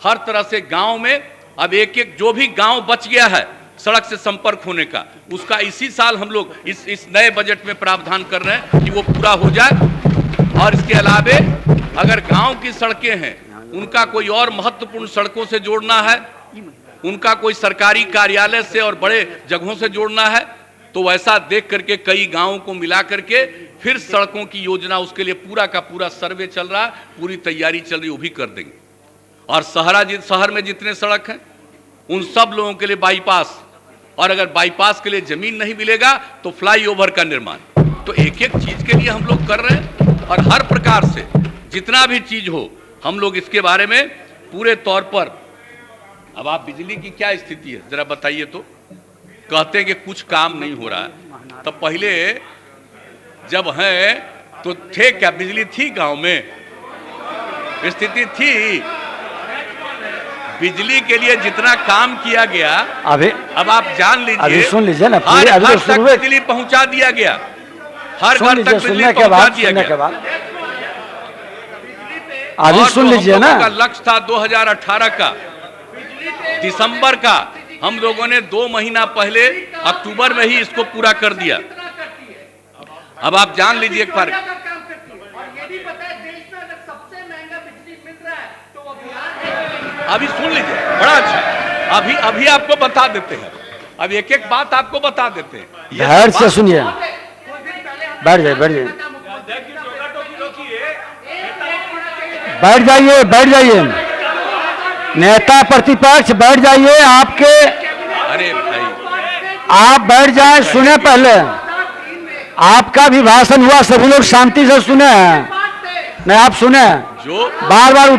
हर तरह से गांव में अब एक एक जो भी गांव बच गया है सड़क से संपर्क होने का, उसका इसी साल हम लोग इस नए बजट में प्रावधान कर रहे हैं कि वो पूरा हो जाए। और इसके अलावे अगर गांव की सड़कें हैं उनका कोई और महत्वपूर्ण सड़कों से जोड़ना है, उनका कोई सरकारी कार्यालय से और बड़े जगहों से जोड़ना है तो वैसा देख करके कई गांवों को मिला करके फिर सड़कों की योजना, उसके लिए पूरा का पूरा सर्वे चल रहा है, पूरी तैयारी चल रही, वो भी कर देंगे। और शहर में जितने सड़क हैं उन सब लोगों के लिए बाईपास, और अगर बाईपास के लिए जमीन नहीं मिलेगा तो फ्लाईओवर का निर्माण। तो एक एक चीज के लिए हम लोग कर रहे हैं और हर प्रकार से जितना भी चीज हो हम लोग इसके बारे में पूरे तौर पर। अब आप बिजली की क्या स्थिति है जरा बताइए तो। कहते हैं कि कुछ काम नहीं हो रहा है, तो पहले जब है तो थे क्या, बिजली थी गांव में, स्थिति थी। बिजली के लिए जितना काम किया गया अभी अब आप जान लीजिए, अभी सुन लीजिए ना, हर अभी घर तो तक बिजली पहुंचा दिया गया, हर घर तक बिजली पहुंचा दिया गया। अभी सुन लीजिए ना, का लक्ष्य था 2018 का दिसंबर का, हम लोगों ने 2 महीना पहले अक्टूबर में ही इसको पूरा कर दिया। अब आप जान लीजिए एक बार, अभी सुन लीजिए बड़ा अच्छा, अभी आपको बता देते हैं, अब एक एक बात आपको बता देते हैं। ध्यान से सुनिए, बैठ जाइए, बैठ जाइए नेता प्रतिपक्ष बैठ जाइए। आपके, अरे भाई आप बैठ जाए, सुने पहले आपका भी भाषण हुआ, सभी लोग शांति से सुने हैं। नहीं आप सुने, जो बार बार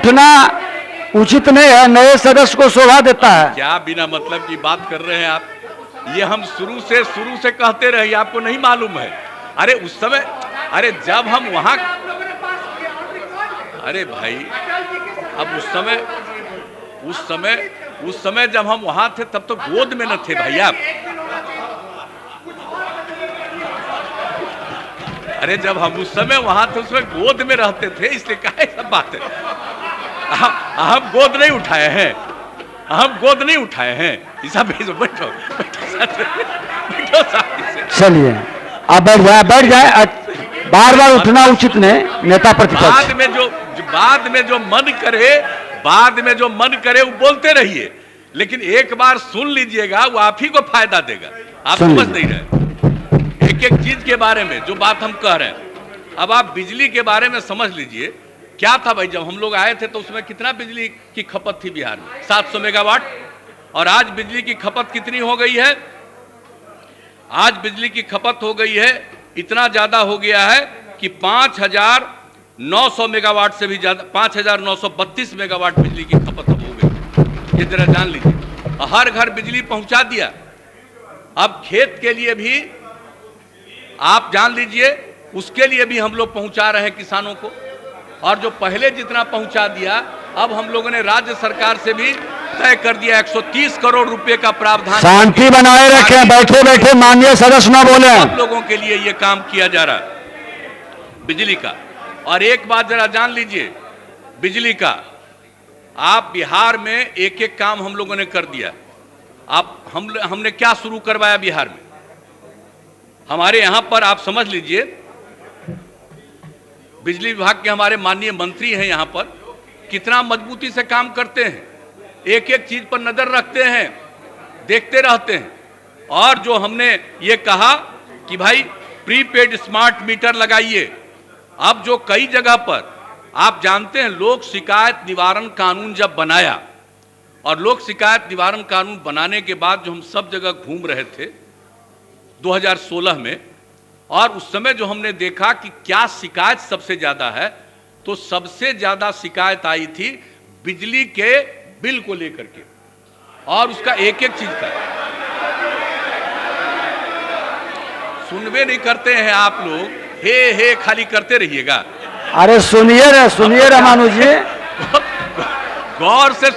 उचित नहीं है, नए सदस्य को शोभा देता है। क्या बिना मतलब की बात कर रहे हैं आप? ये हम शुरू से कहते रहे, आपको नहीं मालूम है? अरे उस समय, अरे जब हम वहां, आप लोगों ने पास किया और रिकॉर्ड अरे भाई अटल जी के साथ अब उस समय जब हम वहां थे तब तो गोद में न थे भाई आप। एक दिन होना चाहिए। अरे जब हम उस समय वहां थे उसमें गोद में रहते थे, इसलिए कहा सब बात है। हम गोद नहीं उठाए हैं, हम गोद नहीं उठाए हैं। ईसा बैठो बैठो बैठो साथ। चलिए आप बैठ जाए। बार बार उठना उचित नहीं, नेता प्रतिपक्ष। बाद में जो मन करे वो बोलते रहिए, लेकिन एक बार सुन लीजिएगा, वो आप ही को फायदा देगा। आप समझ नहीं रहे एक एक चीज के बारे में जो बात हम कह रहे हैं। अब आप बिजली के बारे में समझ लीजिए, क्या था भाई, जब हम लोग आए थे तो उसमें कितना बिजली की खपत थी बिहार में? 700 मेगावाट। और आज बिजली की खपत कितनी हो गई है? आज बिजली की खपत हो गई है, इतना ज्यादा हो गया है कि 5,900 मेगावाट से भी ज्यादा, 5,932 मेगावाट बिजली की खपत अब हो गई। ये जरा जान लीजिए, हर घर बिजली पहुंचा दिया। अब खेत के लिए भी आप जान लीजिए, उसके लिए भी हम लोग पहुंचा रहे हैं किसानों को। और जो पहले जितना पहुंचा दिया, अब हम लोगों ने राज्य सरकार से भी तय कर दिया 130 करोड़ रुपए का प्रावधान। शांति बनाए रखें, बैठे बैठे माननीय सदस्य न बोले। सब लोगों के लिए ये काम किया जा रहा है बिजली का। और एक बात जरा जान लीजिए, बिजली का आप बिहार में एक एक काम हम लोगों ने कर दिया। आप हमने क्या शुरू करवाया बिहार में? हमारे यहां पर आप समझ लीजिए, बिजली विभाग के हमारे माननीय मंत्री हैं, यहां पर कितना मजबूती से काम करते हैं, एक एक चीज पर नजर रखते हैं, देखते रहते हैं। और जो हमने ये कहा कि भाई प्रीपेड स्मार्ट मीटर लगाइए, अब जो कई जगह पर आप जानते हैं, लोक शिकायत निवारण कानून जब बनाया, और लोक शिकायत निवारण कानून बनाने के बाद जो हम सब जगह घूम रहे थे 2016 में, और उस समय जो हमने देखा कि क्या शिकायत सबसे ज्यादा है, तो सबसे ज्यादा शिकायत आई थी बिजली के बिल को लेकर के, और उसका एक एक चीज का। सुनवे नहीं करते हैं आप लोग, हे खाली करते रहिएगा। अरे सुनिए रामानुज जी, गौर से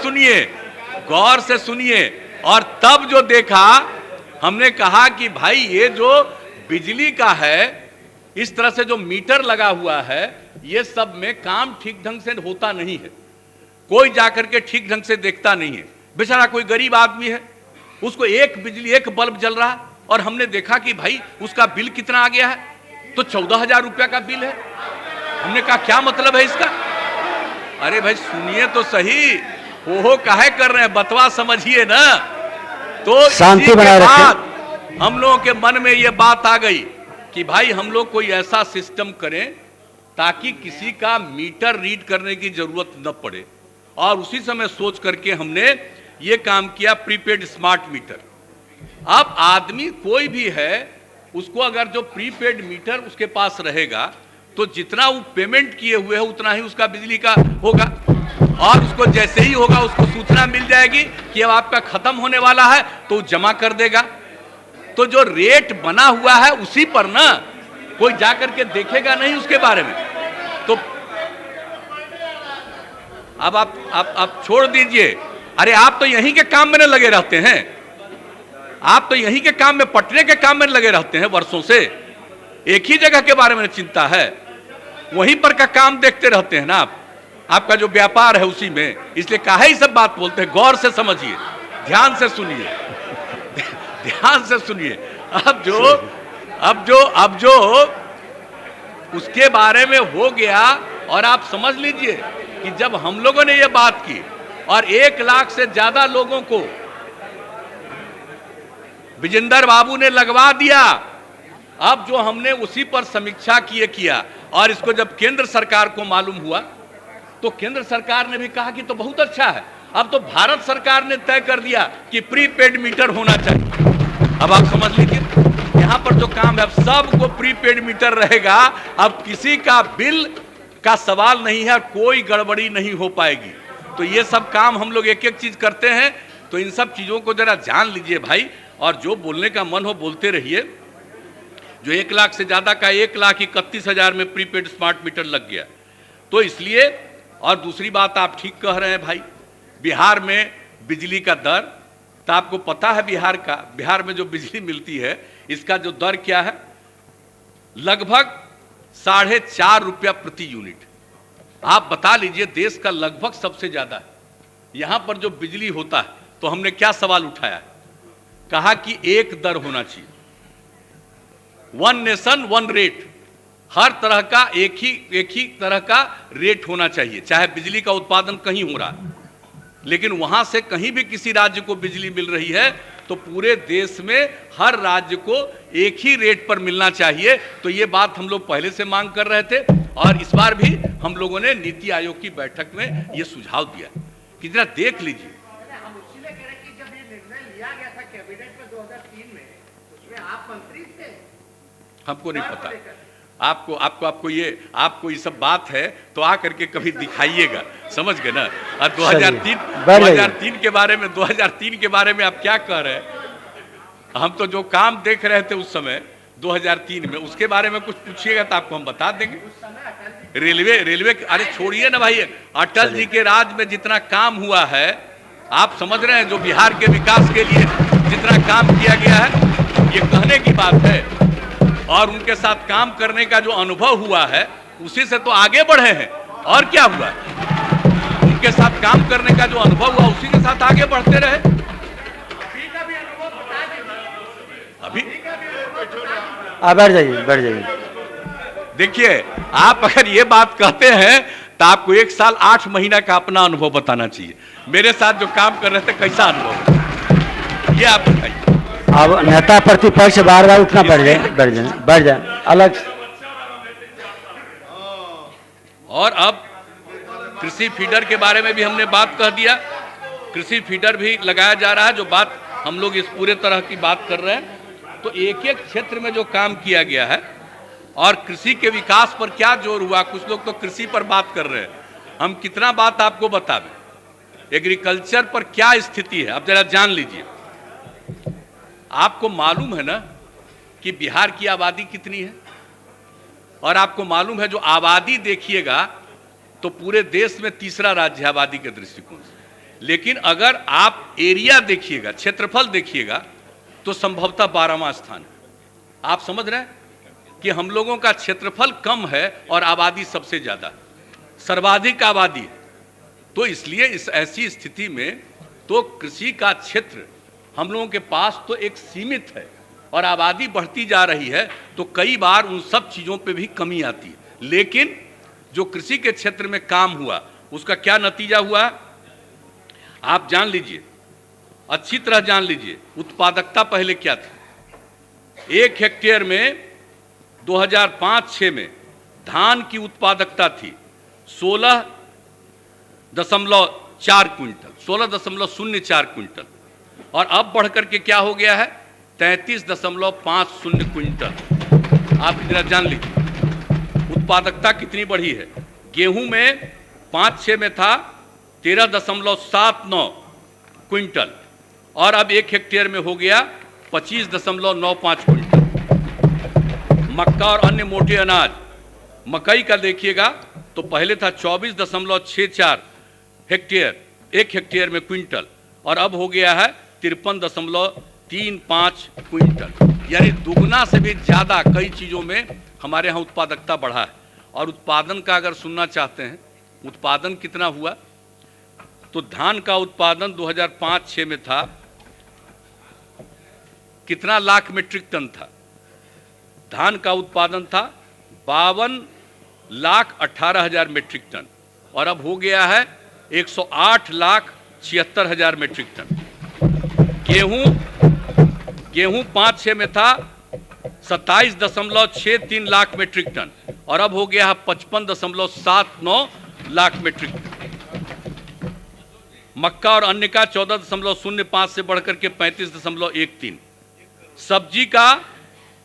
सुनिए। और तब जो देखा, हमने कहा कि भाई ये जो बिजली का है, इस तरह से जो मीटर लगा हुआ है, ये सब में काम ठीक ढंग से होता नहीं है। कोई जाकर के ठीक ढंग से देखता नहीं है। बेचारा कोई गरीब आदमी है, उसको एक बल्ब जल रहा, और हमने देखा कि भाई उसका बिल कितना आ गया है, तो 14,000 रुपया का बिल है। हमने कहा क्या मतलब है इसका? अरे भाई सुनिए तो सही, हो काहे कर रहे हैं, बतवा समझिए ना। तो शांति बनाए रखें। हम लोगों के मन में ये बात आ गई कि भाई हम लोग कोई ऐसा सिस्टम करें ताकि किसी का मीटर रीड करने की जरूरत न पड़े। और उसी समय सोच करके हमने ये काम किया, प्रीपेड स्मार्ट मीटर। अब आदमी कोई भी है, उसको अगर जो प्रीपेड मीटर उसके पास रहेगा, तो जितना वो पेमेंट किए हुए है उतना ही उसका बिजली का होगा। और उसको जैसे ही होगा उसको सूचना मिल जाएगी कि अब आपका खत्म होने वाला है, तो जमा कर देगा। तो जो रेट बना हुआ है उसी पर ना, कोई जाकर के देखेगा नहीं उसके बारे में। तो अब आप छोड़ दीजिए। अरे आप तो यहीं के काम में लगे रहते हैं, आप तो यहीं के काम में, पटने के काम में लगे रहते हैं वर्षों से। एक ही जगह के बारे में चिंता है, वहीं पर का काम देखते रहते हैं ना आप। आपका जो व्यापार है उसी में, इसलिए काहे ही सब बात बोलते हैं। गौर से समझिए, ध्यान से सुनिए, ध्यान से सुनिए। अब जो उसके बारे में हो गया, और आप समझ लीजिए कि जब हम लोगों ने ये बात की और 1 लाख से ज्यादा लोगों को विजेंद्र बाबू ने लगवा दिया, अब जो हमने उसी पर समीक्षा किया, और इसको जब केंद्र सरकार को मालूम हुआ, तो केंद्र सरकार ने भी कहा कि तो बहुत अच्छा है। अब तो भारत सरकार ने तय कर दिया कि प्रीपेड मीटर होना चाहिए। अब आप समझ लीजिए, यहां पर जो काम है, अब सबको प्रीपेड मीटर रहेगा। अब किसी का बिल का सवाल नहीं है, कोई गड़बड़ी नहीं हो पाएगी। तो ये सब काम हम लोग एक एक चीज करते हैं, तो इन सब चीजों को जरा जान लीजिए भाई, और जो बोलने का मन हो बोलते रहिए। जो 1 लाख से ज्यादा का 1,31,000 में प्रीपेड स्मार्ट मीटर लग गया, तो इसलिए। और दूसरी बात आप ठीक कह रहे हैं भाई, बिहार में बिजली का दर, तो आपको पता है बिहार में जो बिजली मिलती है इसका जो दर क्या है, लगभग 4.5 रुपया प्रति यूनिट। आप बता लीजिए, देश का लगभग सबसे ज्यादा है। यहां पर जो बिजली होता है, तो हमने क्या सवाल उठाया, कहा कि एक दर होना चाहिए, 1 नेशन 1 रेट, हर तरह का एक ही तरह का रेट होना चाहिए। चाहे बिजली का उत्पादन कहीं हो रहा है, लेकिन वहां से कहीं भी किसी राज्य को बिजली मिल रही है, तो पूरे देश में हर राज्य को एक ही रेट पर मिलना चाहिए। तो ये बात हम लोग पहले से मांग कर रहे थे, और इस बार भी हम लोगों ने नीति आयोग की बैठक में ये सुझाव दिया कि जरा देख लीजिए। हम उसी में कह रहे हैं कि जब ये निर्णय लिया गया था कैबिनेट में 2003 में, उसमें आप मंत्री थे। हमको नहीं पता, आपको ये सब बात है तो आ करके कभी दिखाइएगा, समझ गए ना। और 2003 के बारे में आप क्या कह रहे हैं? हम तो जो काम देख रहे थे उस समय 2003 में, उसके बारे में कुछ पूछिएगा तो आपको हम बता देंगे। रेलवे अरे छोड़िए ना भाई, अटल जी के राज में जितना काम हुआ है, आप समझ रहे हैं, जो बिहार के विकास के लिए जितना काम किया गया है, ये कहने की बात है। और उनके साथ काम करने का जो अनुभव हुआ है, उसी से तो आगे बढ़े हैं। और क्या हुआ, उनके साथ काम करने का जो अनुभव हुआ, उसी के साथ आगे बढ़ते रहे। अभी बैठ जाइए। देखिए, आप अगर ये बात कहते हैं तो आपको 1 साल 8 महीना का अपना अनुभव बताना चाहिए। मेरे साथ जो काम कर रहे थे, कैसा अनुभव, ये आप बताइए। अब नेता प्रतिपक्ष बार उठना बैठ जाए अलग। और अब कृषि फीडर के बारे में भी हमने बात कह दिया। कृषि फीडर भी लगाया जा रहा है, जो बात हम लोग इस पूरे तरह की बात कर रहे हैं। तो एक एक क्षेत्र में जो काम किया गया है, और कृषि के विकास पर क्या जोर हुआ, कुछ लोग तो कृषि पर बात कर रहे हैं, हम कितना बात आपको बता दें। एग्रीकल्चर पर क्या स्थिति है, आप जरा जान लीजिए। आपको मालूम है ना कि बिहार की आबादी कितनी है, और आपको मालूम है जो आबादी देखिएगा तो पूरे देश में तीसरा राज्य है आबादी के दृष्टिकोण से। लेकिन अगर आप एरिया देखिएगा, क्षेत्रफल देखिएगा, तो संभवतः 12वां स्थान है। आप समझ रहे हैं कि हम लोगों का क्षेत्रफल कम है और आबादी सबसे ज्यादा, सर्वाधिक आबादी है। तो इसलिए इस ऐसी स्थिति में तो कृषि का क्षेत्र हम लोगों के पास तो एक सीमित है, और आबादी बढ़ती जा रही है, तो कई बार उन सब चीज़ों पे भी कमी आती है। लेकिन जो कृषि के क्षेत्र में काम हुआ, उसका क्या नतीजा हुआ, आप जान लीजिए, अच्छी तरह जान लीजिए। उत्पादकता पहले क्या थी, 1 हेक्टेयर में 2005-06 में धान की उत्पादकता थी 16.4 क्विंटल, 16.04 क्विंटल, और अब बढ़कर के क्या हो गया है, 33.50 क्विंटल। आप जरा जान लीजिए उत्पादकता कितनी बढ़ी है। गेहूं में 5-6 में था 13.79 क्विंटल, और अब 1 हेक्टेयर में हो गया 25.95 क्विंटल। मक्का और अन्य मोटे अनाज, मकई का देखिएगा तो पहले था 24.64 हेक्टेयर, 1 हेक्टेयर में क्विंटल, और अब हो गया है 53.35 क्विंटल। यानी दुगना से भी ज़्यादा कई चीज़ों में हमारे यहाँ उत्पादकता बढ़ा है। और उत्पादन का अगर सुनना चाहते हैं, उत्पादन कितना हुआ, तो धान का उत्पादन 2005-06 में था कितना लाख मीट्रिक टन था, धान का उत्पादन था 52,18,000 मीट्रिक टन, और अब हो गया है 108,76,000 मीट्रिक टन। गेहूं 5-6 में था 27.63 लाख मीट्रिक टन, और अब हो गया है 55.79 लाख मीट्रिक टन। मक्का और अन्य का 14.05 से बढ़कर के 35.13। सब्जी का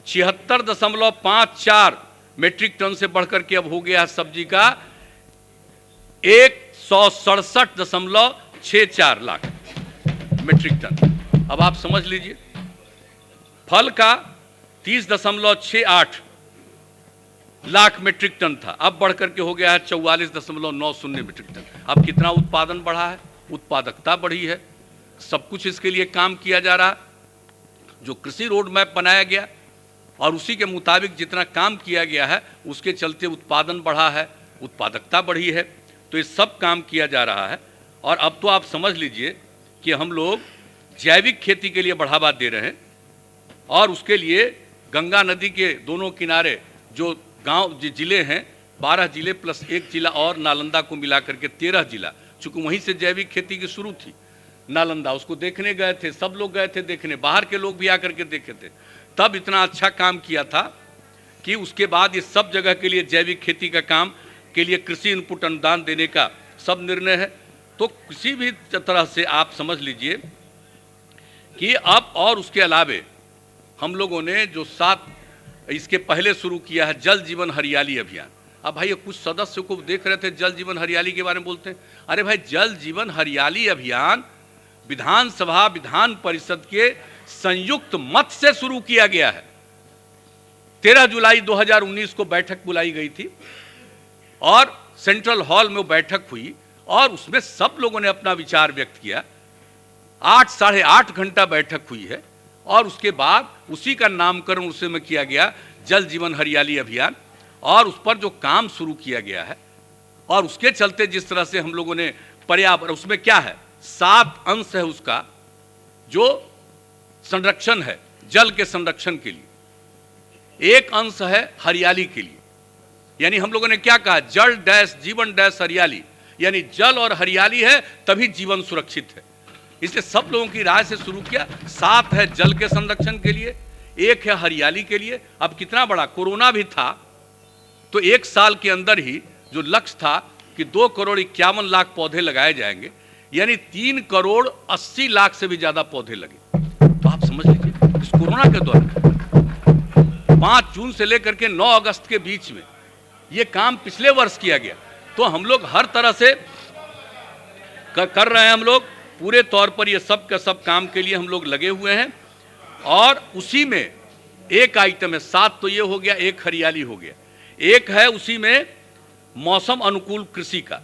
76.54 मीट्रिक टन से बढ़कर के अब हो गया है सब्जी का 167.64 लाख मीट्रिक टन। अब आप समझ लीजिए, फल का 30.68 लाख मीट्रिक टन था, अब बढ़कर के हो गया है 44.90 मीट्रिक टन। अब कितना उत्पादन बढ़ा है, उत्पादकता बढ़ी है, सब कुछ इसके लिए काम किया जा रहा है। जो कृषि रोड मैप बनाया गया और उसी के मुताबिक जितना काम किया गया है, उसके चलते उत्पादन बढ़ा है, उत्पादकता बढ़ी है। तो ये सब काम किया जा रहा है। और अब तो आप समझ लीजिए कि हम लोग जैविक खेती के लिए बढ़ावा दे रहे हैं और उसके लिए गंगा नदी के दोनों किनारे जो गांव जिले हैं, 12 जिले प्लस 1 जिला और नालंदा को मिला करके 13 जिला, चूँकि वहीं से जैविक खेती की शुरू थी। नालंदा उसको देखने गए थे, सब लोग गए थे देखने, बाहर के लोग भी आकर के देखे थे। तब इतना अच्छा काम किया था कि उसके बाद ये सब जगह के लिए जैविक खेती का काम के लिए कृषि इनपुट अनुदान देने का सब निर्णय है। तो किसी भी तरह से आप समझ लीजिए कि अब और उसके अलावे हम लोगों ने जो 7 इसके पहले शुरू किया है जल जीवन हरियाली अभियान। अब भाई कुछ सदस्य को देख रहे थे जल जीवन हरियाली के बारे में बोलते हैं, अरे भाई जल जीवन हरियाली अभियान विधानसभा विधान परिषद के संयुक्त मत से शुरू किया गया है। 13 जुलाई 2019 को बैठक बुलाई गई थी और सेंट्रल हॉल में वो बैठक हुई और उसमें सब लोगों ने अपना विचार व्यक्त किया। 8 साढ़े 8 घंटा बैठक हुई है और उसके बाद उसी का नामकरण उसे में किया गया जल जीवन हरियाली अभियान, और उस पर जो काम शुरू किया गया है और उसके चलते जिस तरह से हम लोगों ने पर्यावरण, उसमें क्या है 7 अंश है उसका, जो संरक्षण है जल के संरक्षण के लिए, 1 अंश है हरियाली के लिए। यानी हम लोगों ने क्या कहा, जल डैश जीवन डैश हरियाली, यानी जल और हरियाली है तभी जीवन सुरक्षित है। इसलिए सब लोगों की राय से शुरू किया। 7 है जल के संरक्षण के लिए, 1 है हरियाली के लिए। अब कितना बड़ा कोरोना भी था तो 1 साल के अंदर ही जो लक्ष्य था कि 2 करोड़ 51 लाख पौधे लगाए जाएंगे, यानी 3 करोड़ 80 लाख से भी ज्यादा पौधे लगे। तो आप समझ लीजिए इस कोरोना के दौरान 5 जून से लेकर के 9 अगस्त के बीच में ये काम पिछले वर्ष किया गया। तो हम लोग हर तरह से कर रहे हैं, हम लोग पूरे तौर पर ये सब का सब काम के लिए हम लोग लगे हुए हैं। और उसी में एक आइटम है, 7 तो ये हो गया, 1 हरियाली हो गया, 1 है उसी में मौसम अनुकूल कृषि का।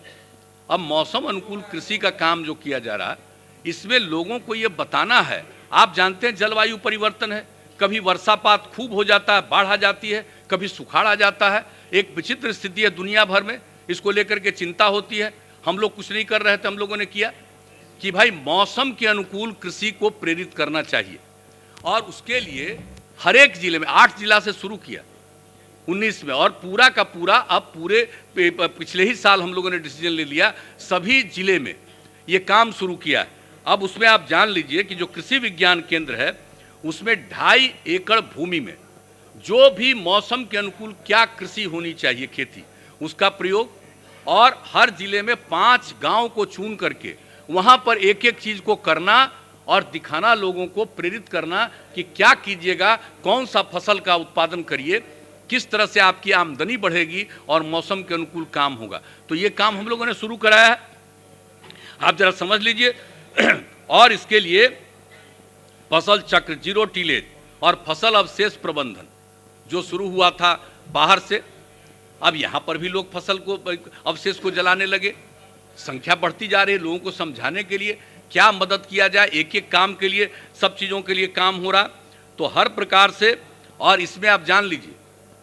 अब मौसम अनुकूल कृषि का काम जो किया जा रहा है, इसमें लोगों को ये बताना है। आप जानते हैं जलवायु परिवर्तन है, कभी वर्षापात खूब हो जाता है, बाढ़ आ जाती है, कभी सुखाड़ आ जाता है, एक विचित्र स्थिति है दुनिया भर में, इसको लेकर के चिंता होती है। हम लोग कुछ नहीं कर रहे थे, हम लोगों ने किया कि भाई मौसम के अनुकूल कृषि को प्रेरित करना चाहिए। और उसके लिए हर एक जिले में 8 जिला से शुरू किया 19 में, और पूरा का पूरा अब पूरे पिछले ही साल हम लोगों ने डिसीजन ले लिया, सभी जिले में ये काम शुरू किया है। अब उसमें आप जान लीजिए कि जो कृषि विज्ञान केंद्र है उसमें 2.5 एकड़ भूमि में जो भी मौसम के अनुकूल क्या कृषि होनी चाहिए खेती, उसका प्रयोग, और हर जिले में 5 गांव को चुन करके वहां पर एक एक चीज को करना और दिखाना, लोगों को प्रेरित करना कि क्या कीजिएगा, कौन सा फसल का उत्पादन करिए, किस तरह से आपकी आमदनी बढ़ेगी और मौसम के अनुकूल काम होगा। तो ये काम हम लोगों ने शुरू कराया है, आप जरा समझ लीजिए। और इसके लिए फसल चक्र, जीरो टिलेज और फसल अवशेष प्रबंधन जो शुरू हुआ था बाहर से, अब यहाँ पर भी लोग फसल को अवशेष को जलाने लगे। संख्या बढ़ती जा रही है, लोगों को समझाने के लिए क्या मदद किया जाए, एक एक काम के लिए सब चीज़ों के लिए काम हो रहा, तो हर प्रकार से। और इसमें आप जान लीजिए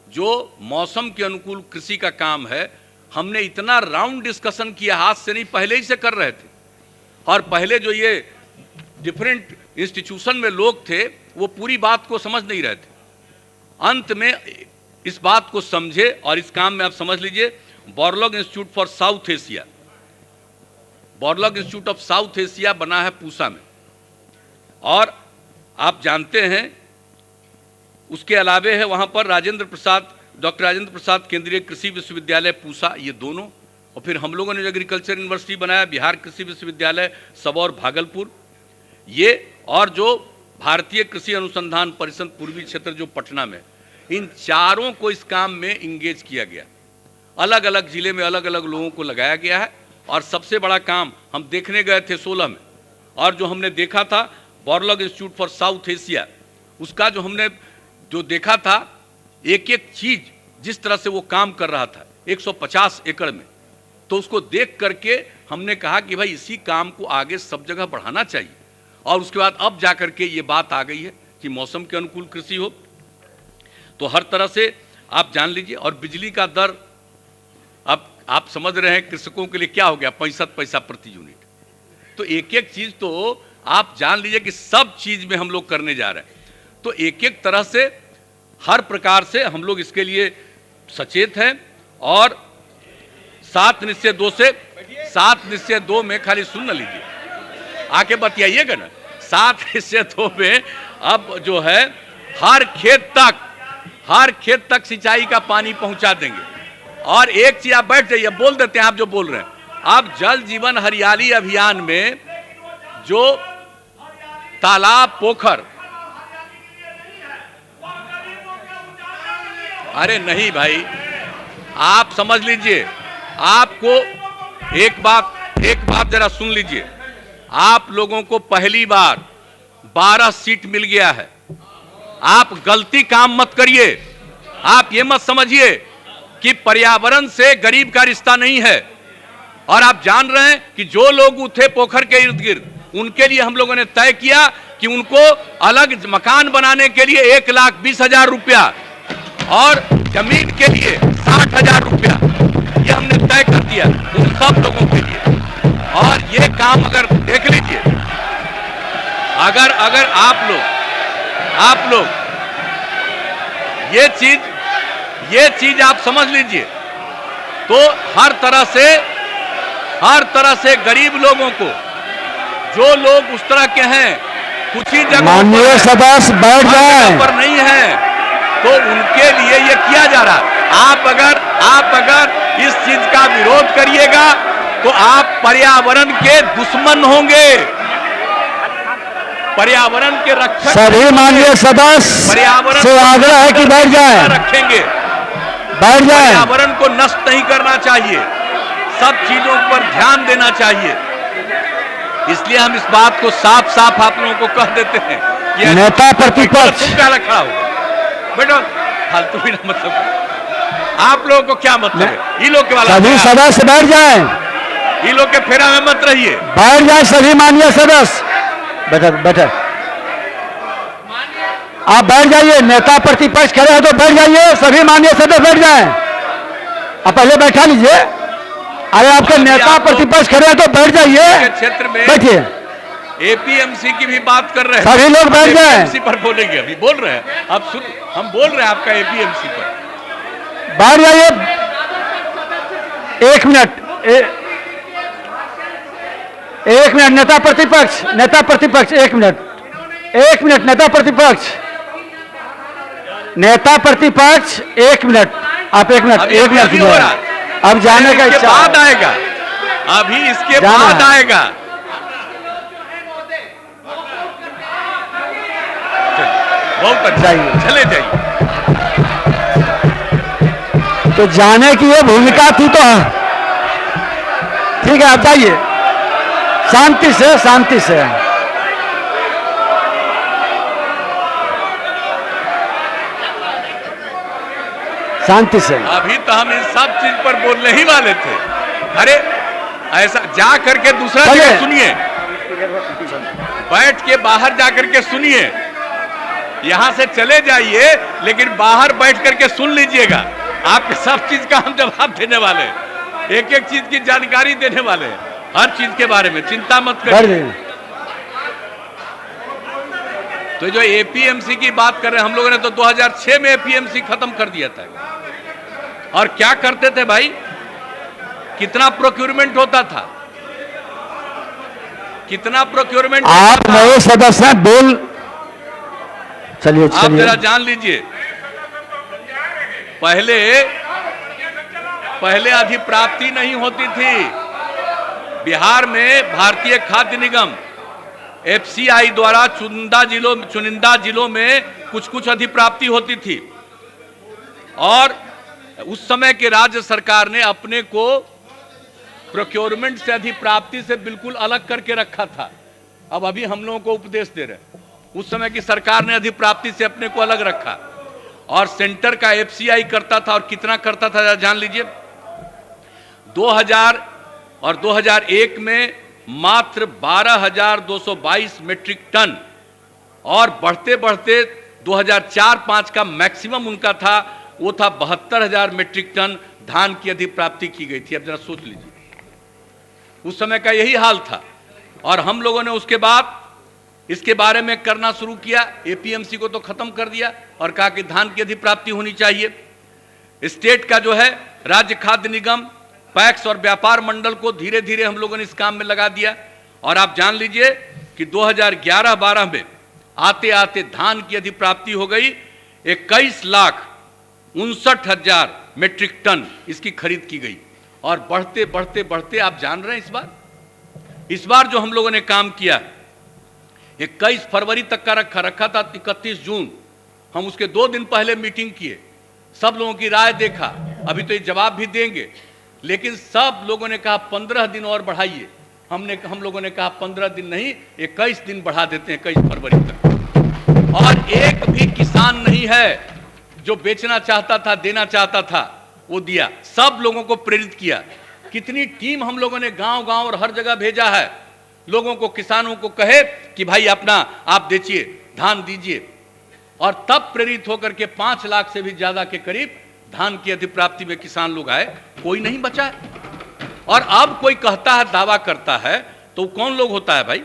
जो मौसम के अनुकूल कृषि का काम है, हमने इतना राउंड डिस्कशन किया, हाथ से नहीं पहले ही से कर रहे थे। और पहले जो ये डिफरेंट इंस्टीट्यूशन में लोग थे वो पूरी बात को समझ नहीं रहे थे, अंत में इस बात को समझे। और इस काम में आप समझ लीजिए Borlaug institute for south Asia, Borlaug institute of south Asia बना है पूसा में। और आप जानते हैं उसके अलावे है वहाँ पर डॉक्टर राजेंद्र प्रसाद केंद्रीय कृषि विश्वविद्यालय पूसा, ये दोनों। और फिर हम लोगों ने जो एग्रीकल्चर यूनिवर्सिटी बनाया, बिहार कृषि विश्वविद्यालय सबौर भागलपुर, ये, और जो भारतीय कृषि अनुसंधान परिषद पूर्वी क्षेत्र जो पटना में, इन चारों को इस काम में इंगेज किया गया। अलग अलग जिले में अलग अलग लोगों को लगाया गया है और सबसे बड़ा काम हम देखने गए थे 16 में, और जो हमने देखा था बॉर्लग इंस्टीट्यूट फॉर साउथ एशिया, उसका जो हमने जो देखा था, एक एक चीज जिस तरह से वो काम कर रहा था 150 एकड़ में, तो उसको देख करके हमने कहा कि भाई इसी काम को आगे सब जगह बढ़ाना चाहिए। और उसके बाद अब जाकर के ये बात आ गई है कि मौसम के अनुकूल कृषि हो, तो हर तरह से आप जान लीजिए। और बिजली का दर अब आप समझ रहे हैं कृषकों के लिए क्या हो गया, 65 पैसा प्रति यूनिट। तो एक एक चीज तो आप जान लीजिए कि सब चीज में हम लोग करने जा रहे हैं। तो एक एक तरह से हर प्रकार से हम लोग इसके लिए सचेत हैं। और 7 निश्चय 2 में खाली सुन न लीजिए, आके बतियाइएगा ना। 7 निश्चय 2 में अब जो है हर खेत तक सिंचाई का पानी पहुंचा देंगे। और एक चीज आप बैठ जाइए, बोल देते हैं आप जो बोल रहे हैं। आप जल जीवन हरियाली अभियान में जो तालाब पोखर, अरे नहीं भाई, आप समझ लीजिए, आपको एक बात जरा सुन लीजिए। आप लोगों को पहली बार 12 सीट मिल गया है। आप गलती काम मत करिए। आप ये मत समझिए कि पर्यावरण से गरीब का रिश्ता नहीं है। और आप जान रहे हैं कि जो लोग उठे पोखर के इर्द गिर्द, उनके लिए हम लोगों ने तय किया कि उनको अलग मकान बनाने के लिए 1,20,000 रुपया और जमीन के लिए 60,000 रुपया, ये हमने तय कर दिया उन सब लोगों के लिए। और ये काम अगर देख लीजिए, अगर आप लोग ये चीज आप समझ लीजिए, तो हर तरह से गरीब लोगों को, जो लोग उस तरह के हैं, कुछ ही जगह माननीय सदस्य बैठ जाएं पर नहीं है, तो उनके लिए ये किया जा रहा है। आप अगर इस चीज का विरोध करिएगा तो आप पर्यावरण के दुश्मन होंगे, पर्यावरण के रक्षक। सभी माननीय सदस्य पर्यावरण से आग्रह है कि बैठ जाएं, रखेंगे, बैठ जाएं। पर्यावरण को नष्ट नहीं करना चाहिए, सब चीजों पर ध्यान देना चाहिए। इसलिए हम इस बात को साफ साफ आप लोगों को कह देते हैं कि नेता प्रतिपक्ष पहले खड़ा हो बेटा, फालतू भी ना, मतलब आप लोगों को क्या मतलब है, ये लोग के वाला सभी सदस्य बैठ जाएं, ये लोग के फेरा में मत रहिए, बैठ जाएं सभी माननीय सदस्य। बैठे आप बैठ जाइए। नेता प्रतिपक्ष खड़े हैं तो बैठ जाइए, सभी माननीय सदस्य बैठ जाएं। आप पहले बैठा लीजिए। अरे आपके नेता प्रतिपक्ष खड़े हैं तो बैठ जाइए, क्षेत्र में बैठिए। एपीएमसी की भी बात कर रहे हैं, सभी लोग बैठ जाएं। एपीएमसी पर बोलेंगे, अभी बोल रहे हैं, अब सुन, हम बोल रहे हैं आपका एपीएमसी पर। बैठ जाइए। 1 मिनट, 1 मिनट नेता प्रतिपक्ष, 1 मिनट, 1 मिनट नेता प्रतिपक्ष, 1 मिनट, आप 1 मिनट, 1 मिनट हो रहा। अब जाने का इच्छा बाद आएगा, अभी इसके बाद आएगा। बहुत अच्छा, चले जाइए। तो जाने की ये भूमिका थी, तो ठीक है आप जाइए, शांति से, शांति से। शांति से। अभी तो हम इन सब चीज पर बोलने ही वाले थे। अरे ऐसा जा करके दूसरा जगह सुनिए, बैठ के बाहर जा करके सुनिए, यहां से चले जाइए लेकिन बाहर बैठ करके सुन लीजिएगा। आपके सब चीज का हम जवाब देने वाले हैं, एक एक चीज की जानकारी देने वाले हैं, हर चीज के बारे में, चिंता मत करिए। तो जो एपीएमसी की बात कर रहे हैं, हम लोगों ने तो 2006 में एपीएमसी खत्म कर दिया था। और क्या करते थे भाई, कितना प्रोक्योरमेंट होता था, कितना प्रोक्योरमेंट। आप नए सदस्य बोल, चलिए आप जरा जान लीजिए, पहले अधिप्राप्ति नहीं होती थी। बिहार में भारतीय खाद्य निगम एफसीआई द्वारा चुनिंदा जिलों में कुछ अधिप्राप्ति होती थी, और उस समय के राज्य सरकार ने अपने को प्रोक्योरमेंट से अधिप्राप्ति से बिल्कुल अलग करके रखा था। अब अभी हम लोगों को उपदेश दे रहे हैं। उस समय की सरकार ने अधिप्राप्ति से अपने को अलग रखा और सेंटर का एफसीआई करता था, और कितना करता था जान लीजिए, 2000 और 2001 में मात्र 12,222 मेट्रिक टन, और बढ़ते बढ़ते 2004-05 का मैक्सिमम उनका था, वो था 72,000 मेट्रिक टन धान की अधिप्राप्ति की गई थी। अब जरा सोच लीजिए, उस समय का यही हाल था। और हम लोगों ने उसके बाद इसके बारे में करना शुरू किया, एपीएमसी को तो खत्म कर दिया और कहा कि धान की अधिप्राप्ति होनी चाहिए। स्टेट का जो है राज्य खाद्य निगम, पैक्स और व्यापार मंडल को धीरे धीरे हम लोगों ने इस काम में लगा दिया। और आप जान लीजिए कि 2011-12 में आते आते धान की अधिप्राप्ति हो गई 21,59,000 मेट्रिक टन इसकी खरीद की गई। और बढ़ते बढ़ते बढ़ते आप जान रहे हैं इस बार जो हम लोगों ने काम किया 21 फरवरी तक का रखा था 31 जून। हम उसके 2 दिन पहले मीटिंग किए, सब लोगों की राय देखा। अभी तो ये जवाब भी देंगे, लेकिन सब लोगों ने कहा 15 दिन और बढ़ाइए। हम लोगों ने कहा 15 दिन नहीं, 21 दिन बढ़ा देते हैं, 21 फरवरी तक। और एक भी किसान नहीं है जो बेचना चाहता था, देना चाहता था, वो दिया। सब लोगों को प्रेरित किया। कितनी टीम हम लोगों ने गांव गांव और हर जगह भेजा है, लोगों को, किसानों को कहे कि भाई अपना आप बेचिए, धान दीजिए। और तब प्रेरित होकर के 5 लाख से भी ज्यादा के करीब धान की अधिप्राप्ति में किसान लोग आए। कोई नहीं बचा है। और अब कोई कहता है, दावा करता है, तो कौन लोग होता है भाई?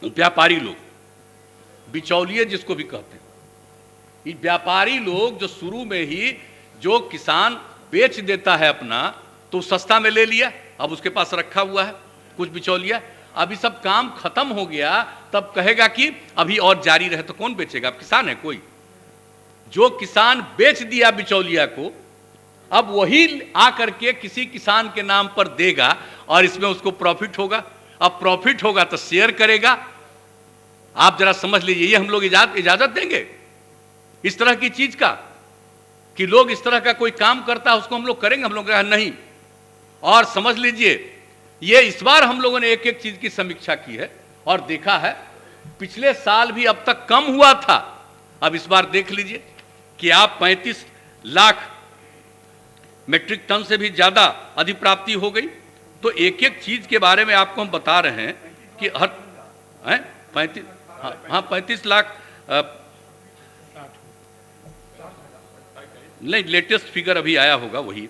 व्यापारी लोग, बिचौलिए जिसको भी कहते हैं। ये व्यापारी लोग जो शुरू में ही जो किसान बेच देता है अपना, तो सस्ता में ले लिया, अब उसके पास रखा हुआ है कुछ बिचौलिया। अभी सब काम खत्म हो गया, तब कहेगा कि अभी और जारी रहे, तो कौन बेचेगा? अब किसान है कोई? जो किसान बेच दिया बिचौलिया को, अब वही आकर के किसी किसान के नाम पर देगा और इसमें उसको प्रॉफिट होगा। अब प्रॉफिट होगा तो शेयर करेगा। आप जरा समझ लीजिए, ये हम लोग इजाजत देंगे इस तरह की चीज का, कि लोग इस तरह का कोई काम करता है उसको हम लोग करेंगे? हम लोग कहा नहीं। और समझ लीजिए, ये इस बार हम लोगों ने एक एक चीज की समीक्षा की है और देखा है, पिछले साल भी अब तक कम हुआ था। अब इस बार देख लीजिए कि आप 35 लाख मेट्रिक टन से भी ज्यादा अधिप्राप्ति हो गई। तो एक एक चीज के बारे में आपको हम बता रहे हैं कि हर 35 लाख नहीं, लेटेस्ट फिगर अभी आया होगा वही,